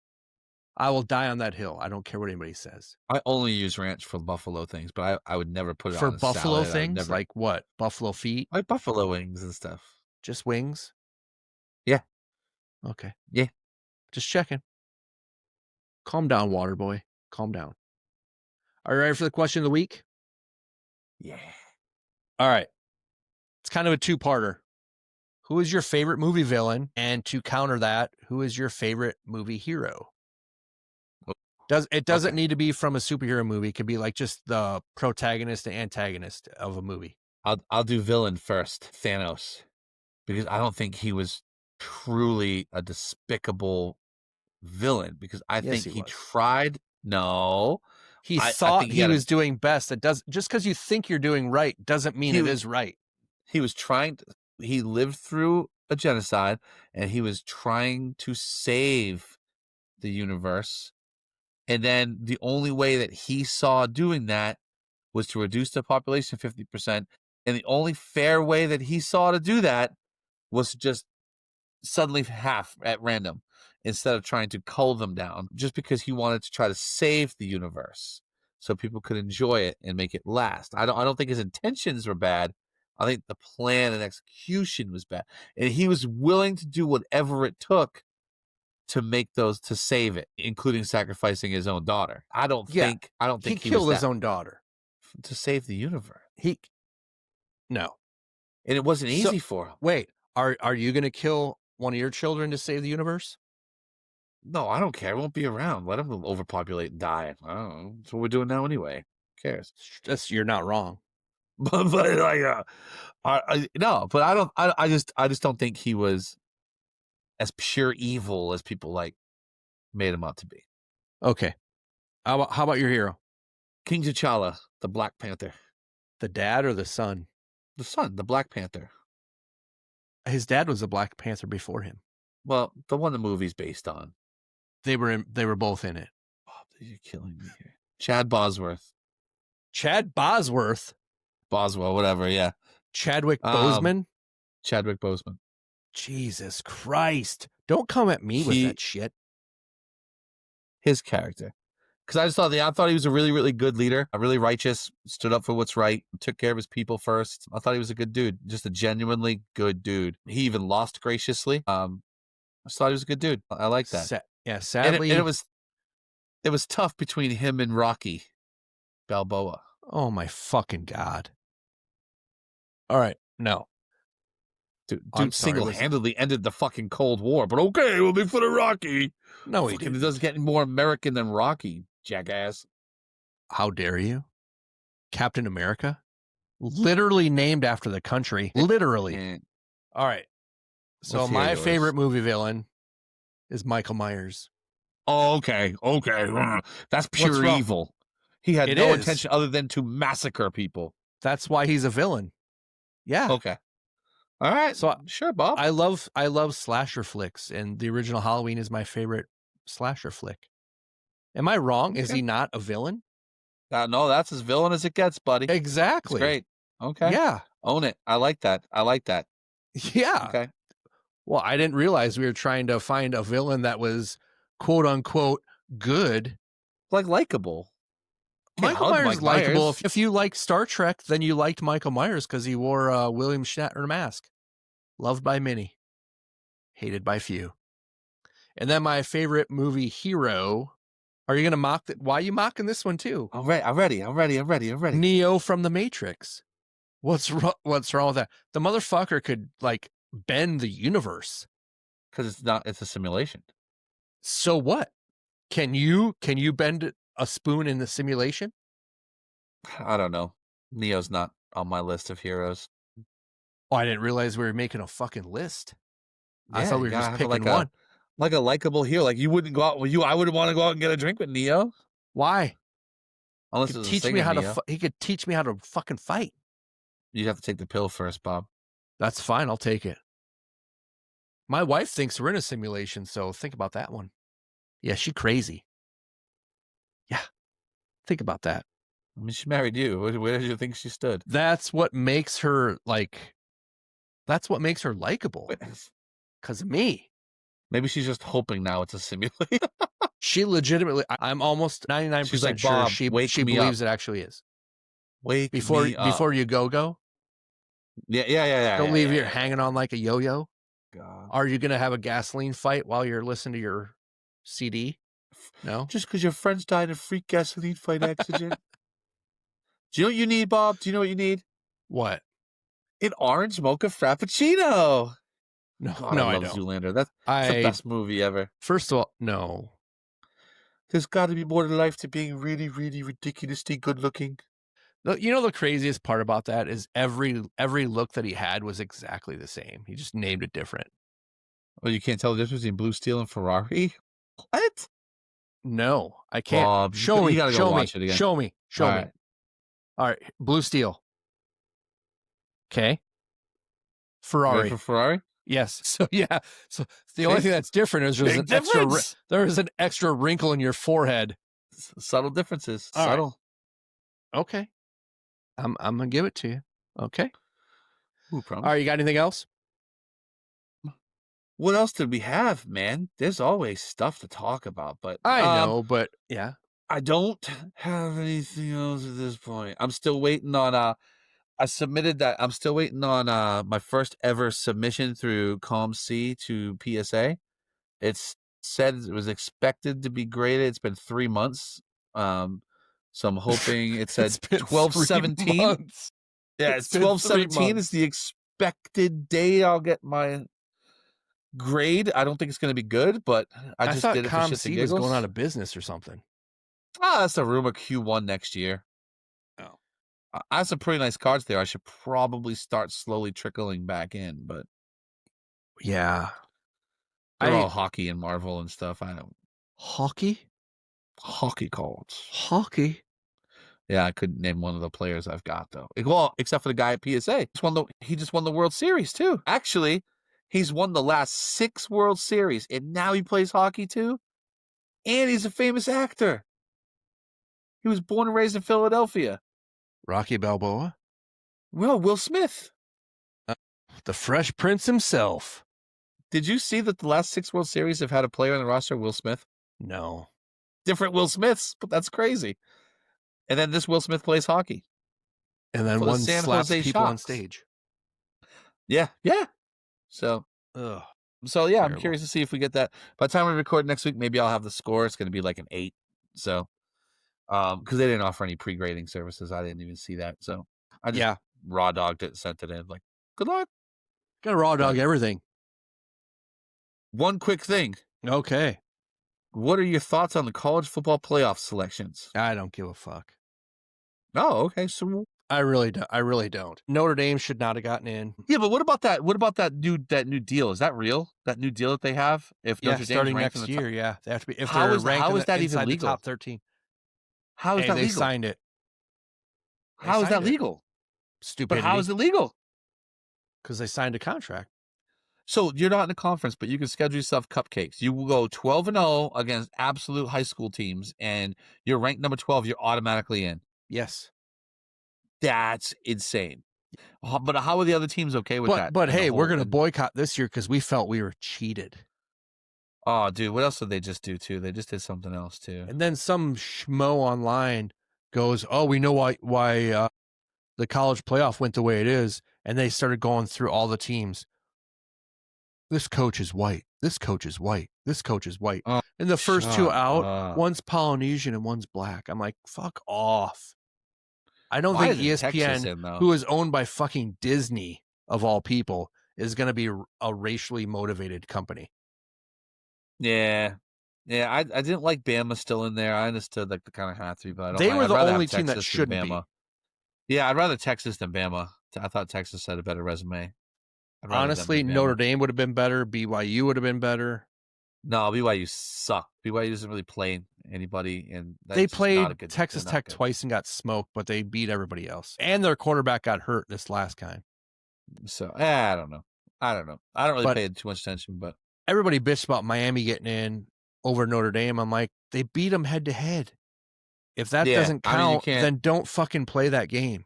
I will die on that hill. I don't care what anybody says. I only use ranch for buffalo things, but I would never put it For on a buffalo salad. I would things, never like what? Buffalo feet? like buffalo wings and stuff. Just wings? Yeah. Okay. Yeah. Just checking. Calm down, water boy. Calm down. Are you ready for the question of the week? Yeah. All right. It's kind of a two-parter. Who is your favorite movie villain? And to counter that, who is your favorite movie hero? It doesn't need to be from a superhero movie. It could be like just the protagonist and antagonist of a movie. I'll do villain first, Thanos, because I don't think he was truly a despicable villain. Because I Yes, think he he was. tried. No, He I thought think he was doing best. It does just because you think you're doing right doesn't mean it is right. He was trying to. He lived through a genocide, and he was trying to save the universe. And then the only way that he saw doing that was to reduce the population 50%. And the only fair way that he saw to do that was to just suddenly half at random instead of trying to cull them down, just because he wanted to try to save the universe so people could enjoy it and make it last. I don't think his intentions were bad. I think the plan and execution was bad. And he was willing to do whatever it took to save it, including sacrificing his own daughter. I don't think he killed his own daughter to save the universe. No. And it wasn't easy for him. Wait, are you going to kill one of your children to save the universe? No, I don't care. I won't be around. Let them overpopulate and die. I don't know. That's what we're doing now anyway. Who cares? You're not wrong. But like, no, but I just don't think he was as pure evil as people like made him out to be. Okay. How about your hero? King T'Challa, the Black Panther. The dad or the son? The son, the Black Panther. His dad was a Black Panther before him. Well, the one the movie's based on. They were both in it. Oh, you're killing me here. Chad Bosworth. Chad Bosworth? Boswell, whatever, yeah. Chadwick Boseman? Chadwick Boseman. Jesus Christ. Don't come at me with that shit. His character. Because I thought he was a really, really good leader, a really righteous, stood up for what's right, took care of his people first. I thought he was a good dude, just a genuinely good dude. He even lost graciously. I just thought he was a good dude. I like that. Sadly. And it was tough between him and Rocky Balboa. Oh my fucking God. All right, no. Dude single-handedly ended the fucking Cold War, but okay, we'll be for the Rocky. No, he didn't. It doesn't get more American than Rocky, jackass. How dare you? Captain America? Literally named after the country. Literally. All right. So my favorite movie villain is Michael Myers. Oh, okay. That's pure evil. He had no intention other than to massacre people. That's why he's a villain. Yeah. Okay. All right. So sure, Bob. I love slasher flicks, and the original Halloween is my favorite slasher flick. Am I wrong? Okay. Is he not a villain? No, that's as villain as it gets, buddy. Exactly. That's great. Okay. Yeah. Own it. I like that. Yeah. Okay. Well, I didn't realize we were trying to find a villain that was quote unquote good. Like likable. Michael Myers is likable. If you like Star Trek, then you liked Michael Myers because he wore a William Shatner mask. Loved by many, hated by few. And then my favorite movie hero. Are you going to mock that? Why are you mocking this one too? I'm ready. Neo from the Matrix. What's wrong with that? The motherfucker could like bend the universe. Because it's a simulation. So what? Can you bend a spoon in the simulation? I don't know. Neo's not on my list of heroes. Oh, I didn't realize we were making a fucking list. Yeah, I thought we were just picking one. Like a likable hero. Like you wouldn't go out with you. I wouldn't want to go out and get a drink with Neo. Why? Unless He could it's a teach me singing how Neo. to. He could teach me how to fucking fight. You'd have to take the pill first, Bob. That's fine. I'll take it. My wife thinks we're in a simulation, so think about that one. Yeah, she crazy. Yeah, think about that. I mean, she married you. Where did you think she stood? That's what makes her like. That's what makes her likable. Because of me. Maybe she's just hoping now it's a simulation. She legitimately. I'm almost 99% She's like, sure Bob, she wake me believes up. it actually is. Wake Before me up. before you go. Yeah. Don't leave here hanging on like a yo-yo. God. Are you gonna have a gasoline fight while you're listening to your CD? No. Just because your friends died in a freak gasoline fight accident. Do you know what you need, Bob? Do you know what you need? What? An orange mocha frappuccino. No, God, no, I I love don't. Zoolander. That's the best movie ever. First of all, no. There's got to be more to life to being really, really ridiculously good looking. You know the craziest part about that is every look that he had was exactly the same. He just named it different. Oh, you can't tell the difference between Blue Steel and Ferrari? What? No, I can't. Bob, Show me. you gotta go watch it again. Show me. Show All me. right. All right. Blue Steel. Okay. Ready Ferrari. for Ferrari? Yes. So yeah. So the only See? thing that's different is Big difference. there's an extra wrinkle in your forehead. Subtle differences. All right. Subtle. Okay. I'm gonna give it to you. Okay. Ooh, promise. All right. You got anything else? What else did we have, man? There's always stuff to talk about, but I know, but yeah. I don't have anything else at this point. I'm still waiting on I submitted that. I'm still waiting on my first ever submission through ComC to PSA. It's said it was expected to be graded. It's been 3 months. So I'm hoping it said 12/17. Yeah, it's 12/17 is the expected day I'll get my grade. I don't think it's going to be good, but I just thought did it for shits and ComC giggles. was going out of business or something. That's a rumor. Q1 next year. Oh. I have some pretty nice cards there. I should probably start slowly trickling back in, but Yeah. they're all hockey and Marvel and stuff. I don't Hockey? hockey cards. Hockey? Yeah, I couldn't name one of the players I've got though. Well, except for the guy at PSA. He just won the World Series too. Actually, he's won the last 6 World Series, and now he plays hockey too. And he's a famous actor. He was born and raised in Philadelphia. Rocky Balboa? Well, Will Smith. The Fresh Prince himself. Did you see that the last 6 World Series have had a player on the roster, Will Smith? No. Different Will Smiths, but that's crazy. And then this Will Smith plays hockey. And then For the one San slaps Jose people on Sharks. stage. Yeah. So Ugh. yeah, Terrible. I'm curious to see if we get that. By the time we record next week, maybe I'll have the score. It's going to be like an 8. So, because they didn't offer any pre-grading services, I didn't even see that. So I just raw dogged it and sent it in. Like, good luck. Got to raw dog everything. One quick thing. Okay. What are your thoughts on the college football playoff selections? I don't give a fuck. Oh, okay. So I really don't. Notre Dame should not have gotten in. yeah, but what about that? What about that new deal? Is that real? That new deal that they have? If Notre Dame's starting ranked next in the year, they have to be. If How they're is- ranked how in is the, that even inside legal? the top 13, How is that they legal? signed it. How is that signed it. legal? Stupidity. But how is it legal? Because they signed a contract. So you're not in a conference, but you can schedule yourself cupcakes. You will go 12-0 against absolute high school teams, and you're ranked number 12. You're automatically in. Yes. That's insane. But how are the other teams okay with that? But in the hey, we're whole- going to boycott this year because we felt we were cheated. Oh, dude, what else did they just do too? They just did something else too. And then some schmo online goes, "Oh, we know why the college playoff went the way it is," and they started going through all the teams. This coach is white. This coach is white. This coach is white. Oh, and the first 2 shut out, up. one's Polynesian and one's black. I'm like, fuck off. I don't Why think isn't Texas ESPN, in, though? who is owned by fucking Disney of all people, is going to be a racially motivated company. Yeah. I didn't like Bama still in there. I understood like the kind of have to be, but I don't. They like- were I'd the rather have only team that Texas than shouldn't be. Bama. Yeah, I'd rather Texas than Bama. I thought Texas had a better resume. I'd rather them Honestly, than Bama. Notre Dame would have been better. BYU would have been better. No, BYU sucked. BYU doesn't really play anybody, and They that's just not a played good. Texas they're not Tech good. twice and got smoked, but they beat everybody else. And their quarterback got hurt this last time. So I don't know. I don't really But pay too much attention, but everybody bitched about Miami getting in over Notre Dame. I'm like, they beat them head to head. If that yeah, doesn't I mean, count, then don't fucking play that game.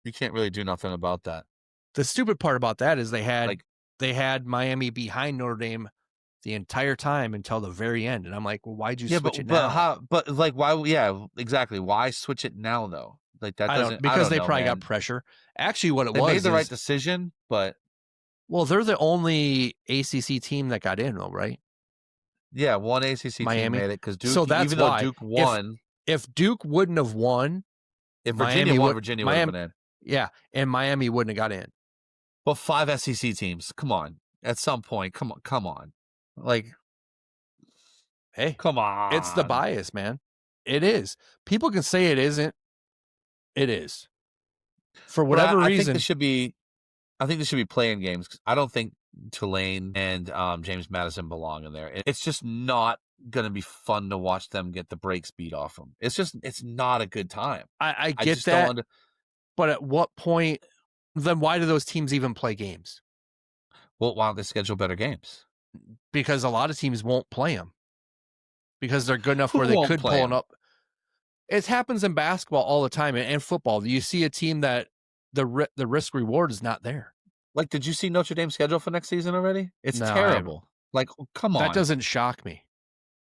you can't really do nothing about that. The stupid part about that is they Like, had Miami behind Notre Dame the entire time until the very end. And I'm like, well, why'd you yeah, switch but it now? like why? Yeah, exactly. Why switch it now though? Like that doesn't. I Because don't they know, probably man. got pressure. Actually, what it They was made the right is, decision, but well, they're the only ACC team that got in, though, right? yeah, one ACC team Miami. made it because Duke. So that's Even though why. Duke won, If Duke wouldn't have won, if Virginia Miami won, would Virginia would have Miami, been in. yeah, and Miami wouldn't have got in. But 5 SEC teams. Come on. At some point, come on. Like, Hey, come on. it's the bias, man. It is. People can say it isn't. It is. For But whatever I think reason. this should be. I think this should be playing games. I don't think Tulane and James Madison belong in there. It's just not going to be fun to watch them get the brakes beat off them. It's not a good time. I I get just that. don't But at what point, then why do those teams even play games? Well, why don't they schedule better games? Because a lot of teams won't play them. Because they're good enough Who where they won't could play pull 'em? it up. It happens in basketball all the time and football. You see a team that the risk reward is not there. Like, did you see Notre Dame's schedule for next season already? It's No, I terrible. Like, come on. That doesn't shock me.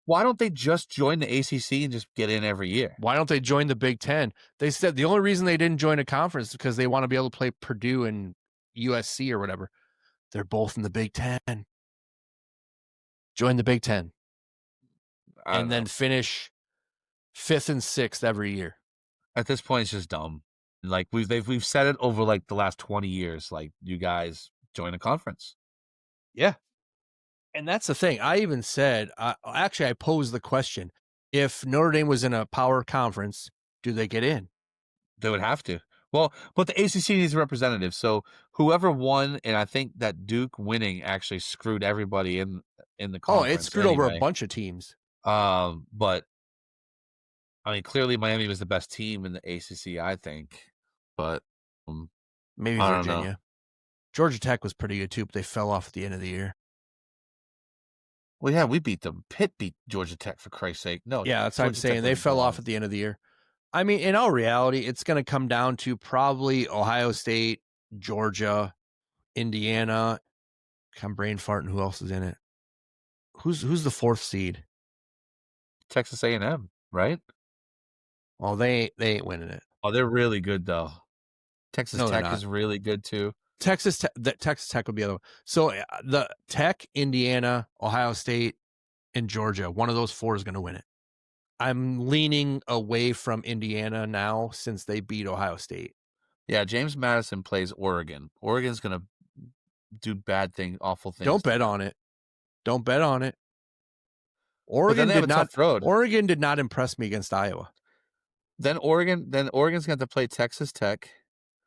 Why don't they just join the ACC and just get in every year? Why don't they join the Big Ten? They said the only reason they didn't join a conference is because they want to be able to play Purdue and USC or whatever. They're both in the Big Ten. Join the Big Ten. And then finish 5th and 6th every year. At this point, it's just dumb. Like we've said it over like the last 20 years. Like, you guys join a conference. Yeah. And that's the thing. I even said, actually, I posed the question. If Notre Dame was in a power conference, do they get in? They would have to. Well, but the ACC needs a representative. So whoever won, and I think that Duke winning actually screwed everybody in the conference. Oh, it screwed over a bunch of teams. But I mean, clearly Miami was the best team in the ACC, I think. But maybe I Virginia. don't know. Georgia Tech was pretty good too, but they fell off at the end of the year. Well, yeah, we beat them. Pitt beat Georgia Tech, for Christ's sake. No, Yeah, that's what I'm saying. They fell off at the end of the year. I mean, in all reality, it's going to come down to probably Ohio State, Georgia, Indiana. I'm brain farting. Who else is in it? Who's the 4th seed? Texas A&M, right? Oh, they ain't winning it. Oh, they're really good though. Texas Tech is really good too. Texas Tech would be the other one. So the Tech, Indiana, Ohio State, and Georgia, one of those 4 is going to win it. I'm leaning away from Indiana now since they beat Ohio State. Yeah, James Madison plays Oregon. Oregon's going to do bad things, awful things. Don't bet on it. Don't bet on it. Oregon did not impress me against Iowa. Then Oregon's going to have to play Texas Tech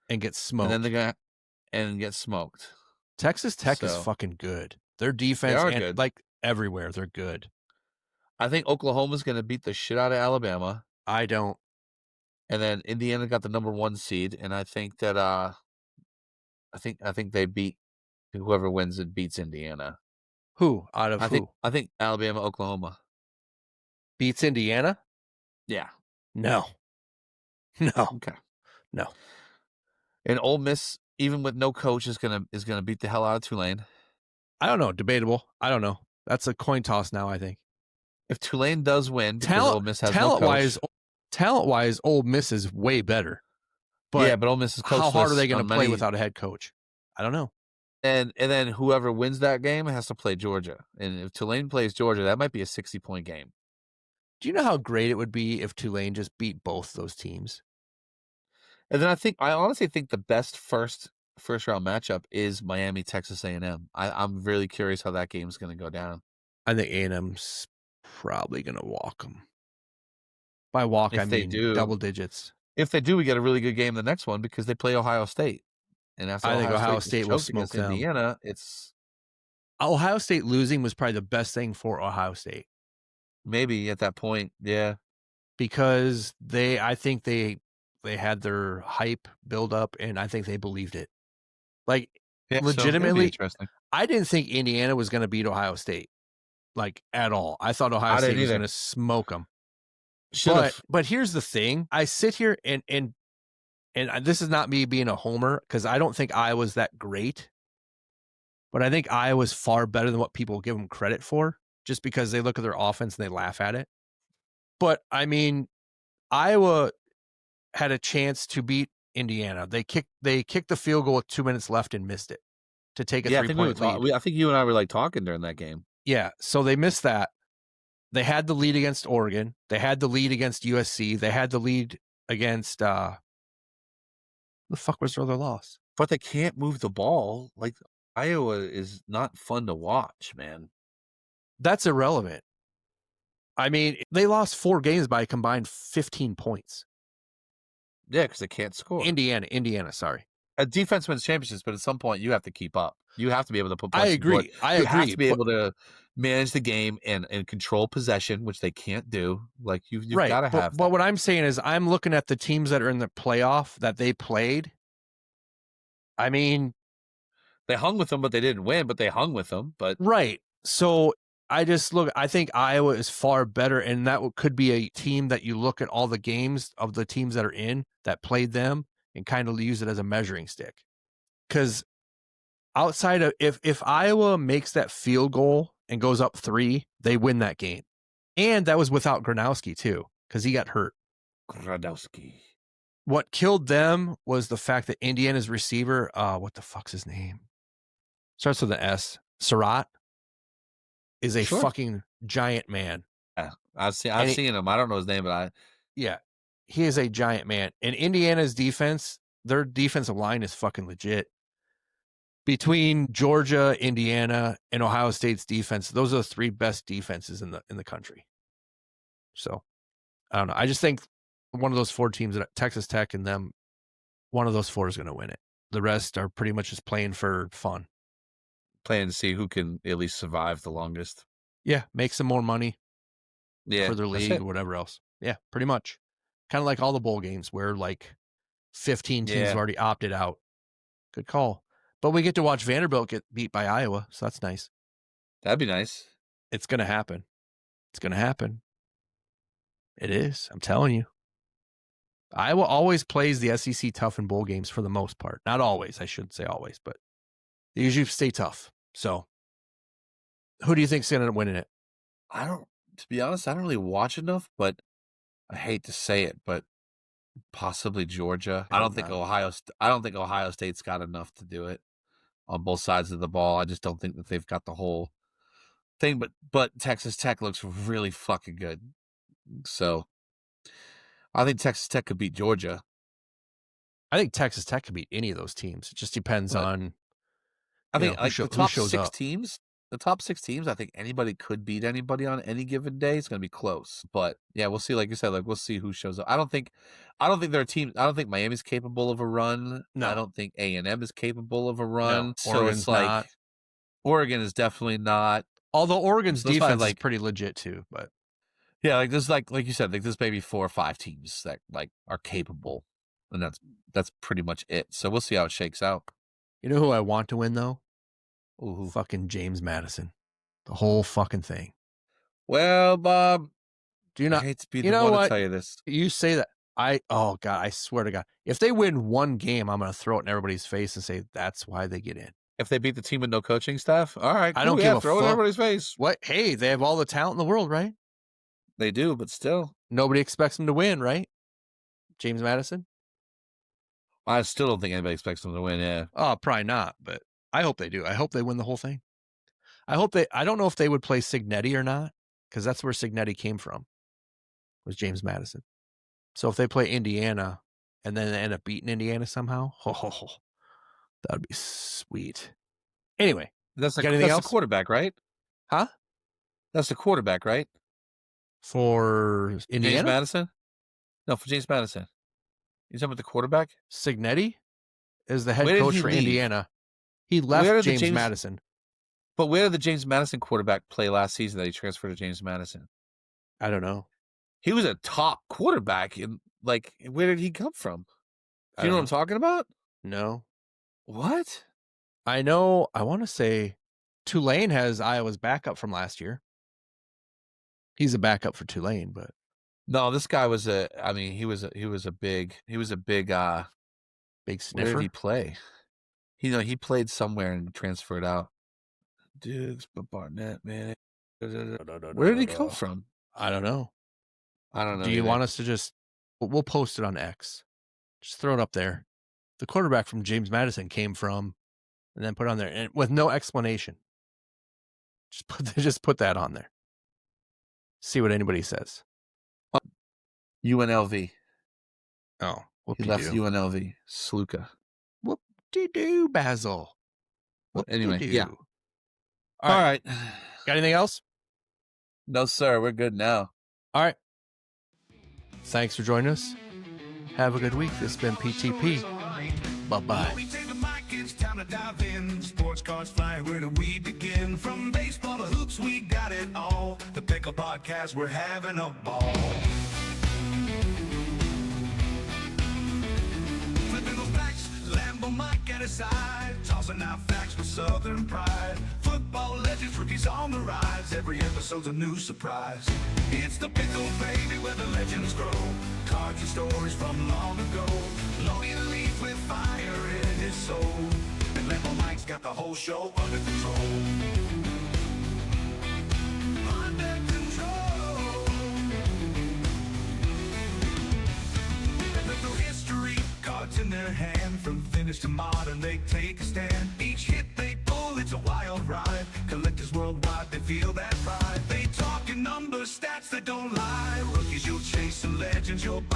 and get smoked. And then they're going to get smoked. Texas Tech is fucking good. Their defense and good. Like everywhere, they're good. I think Oklahoma's going to beat the shit out of Alabama. I don't. And then Indiana got the number 1 seed, and I think that I think they beat whoever wins. It beats Indiana. Who out of who? I think Alabama, Oklahoma beats Indiana. Yeah. No. Okay. No. And Ole Miss, even with no coach, is gonna beat the hell out of Tulane. I don't know. Debatable. I don't know. That's a coin toss now, I think. If Tulane does win, because Ole Miss has no coach. Talent-wise, Ole Miss is way better. But Ole Miss is coachless. How hard are they going to play without a head coach? I don't know. And then whoever wins that game has to play Georgia. And if Tulane plays Georgia, that might be a 60-point game. Do you know how great it would be if Tulane just beat both those teams? And then I honestly think the best first round matchup is Miami, Texas A&M. I'm really curious how that game's going to go down. I think A&M's probably going to walk them. By walk, I mean double digits. If they do, we get a really good game the next one because they play Ohio State. And after I think Ohio State will smoke them. Indiana, it's Ohio State losing was probably the best thing for Ohio State Maybe at that point, yeah. because I think they had their hype build up, and I think they believed it. Like, Yeah, so it'd be legitimately, interesting. I didn't think Indiana was going to beat Ohio State, like, at all. I thought Ohio I State didn't was either. going to smoke them. Should've. But here's the thing: I sit here and this is not me being a homer because I don't think Iowa's that great, but I think Iowa's far better than what people give them credit for, just because they look at their offense and they laugh at it. But I mean, Iowa had a chance to beat Indiana. They kicked the field goal with 2 minutes left and missed it to take a Yeah, I think we were 3-point lead. I think you and I were like talking during that game. Yeah, so they missed that. They had the lead against Oregon. They had the lead against USC. They had the lead against the fuck was their other loss? But they can't move the ball. Like, Iowa is not fun to watch, man. That's irrelevant. I mean, they lost 4 games by a combined 15 points. Yeah, because they can't score. Indiana, sorry. Defense wins championships, but at some point you have to keep up. You have to be able to put I points on the board. agree. I You agree. have to be able to manage the game and control possession, which they can't do. Like, you've right. got to have But that. what I'm saying is I'm looking at the teams that are in the playoff that they played. I mean, They hung with them, but they didn't win, but they hung with them. But right. So I think Iowa is far better, and that could be a team that you look at all the games of the teams that are in that played them and kind of use it as a measuring stick. Because outside of if Iowa makes that field goal and goes up 3, they win that game. And that was without Gronowski too, because he got hurt. Gradowski. What killed them was the fact that Indiana's receiver, what the fuck's his name? Starts with an S. Surratt is a fucking giant man. Yeah, I've seen him. I don't know his name, but he is a giant man. And Indiana's defense, their defensive line is fucking legit. Between Georgia, Indiana, and Ohio State's defense, those are the 3 best defenses in the country. So, I don't know. I just think one of those 4 teams, Texas Tech and them, one of those 4 is going to win it. The rest are pretty much just playing for fun. Playing to see who can at least survive the longest. Yeah, make some more money for their league or whatever else. Yeah, pretty much. Kind of like all the bowl games where like 15 teams have already opted out. Good call. But we get to watch Vanderbilt get beat by Iowa, so that's nice. That'd be nice. It's going to happen. It's going to happen. It is. I'm telling you. Iowa always plays the SEC tough in bowl games for the most part. Not always. I shouldn't say always, but they usually stay tough. So who do you think's going to win in it? To be honest, I don't really watch enough, but I hate to say it, but possibly Georgia. I don't think Ohio State's got enough to do it on both sides of the ball. I just don't think that they've got the whole thing, but Texas Tech looks really fucking good. So I think Texas Tech could beat Georgia. I think Texas Tech could beat any of those teams. It just depends on. I think the top 6 up. teams. The top 6 teams, I think anybody could beat anybody on any given day. It's going to be close, but yeah, we'll see. Like you said, we'll see who shows up. I don't think they're a team. I don't think Miami's capable of a run. No. I don't think A&M is capable of a run. No, so it's like not. Oregon is definitely not. Although Oregon's defense is pretty legit too, but yeah, like there's like you said, like there's maybe 4 or 5 teams that like are capable, and that's pretty much it. So we'll see how it shakes out. You know who I want to win though? Ooh. Fucking James Madison. The whole fucking thing. Well, Bob, do you not? I hate to be the one to tell you this. You say that. Oh God, I swear to God. If they win one game, I'm going to throw it in everybody's face and say that's why they get in. If they beat the team with no coaching staff, all right. I don't give a throw it in everybody's face. What? Hey, they have all the talent in the world, right? They do, but still. Nobody expects them to win, right? James Madison? I still don't think anybody expects them to win, yeah. Oh, probably not, but I hope they do. I hope they win the whole thing. I don't know if they would play Signetti or not, because that's where Signetti came from, was James Madison. So if they play Indiana and then they end up beating Indiana somehow, that would be sweet. Anyway, that's the quarterback, right? Huh? That's the quarterback, right? For Indiana? James Madison? No, for James Madison. You talking about the quarterback? Signetti is the head coach for Indiana. He left James Madison. But where did the James Madison quarterback play last season that he transferred to James Madison? I don't know. He was a top quarterback. Like, where did he come from? Do I you know what don't I'm talking about? No. What? I know. I want to say Tulane has Iowa's backup from last year. He's a backup for Tulane, but No, this guy was he was a big big where sniffer. did he play? He played somewhere and transferred out. Dukes, but Barnett, man. Where did he come from? I don't know. I don't know. Do you either. want us to just? We'll post it on X. Just throw it up there. The quarterback from James Madison came from, and then put it on there, and with no explanation. Just put that on there. See what anybody says. UNLV. Oh, He left UNLV. Sluka. Whoop-de-doo, Basil. Anyway, Whoop-de-doo. yeah. All right. Got anything else? No, sir. We're good now. All right. Thanks for joining us. Have a good week. This has been PTP. Bye-bye. We take the mic, it's time to dive in. Sports cards fly, where do we begin? From baseball to hoops, we got it all. The Pickle Podcast, we're having a ball. Flipping those facts, Lambo mic at his side. Tossing out facts with southern pride. Football legends, rookies on the rise. Every episode's a new surprise. It's the Pickle, baby, where the legends grow. Cards and stories from long ago. Lonely leaf with fire in his soul. And Lambo Mike's got the whole show under control. Under control. Through history, cards in their hand. From vintage to modern, they take a stand. Each hit they pull, it's a wild ride. Collectors worldwide, they feel that pride. They talk in numbers, stats that don't lie. Rookies you'll chase and legends you'll buy.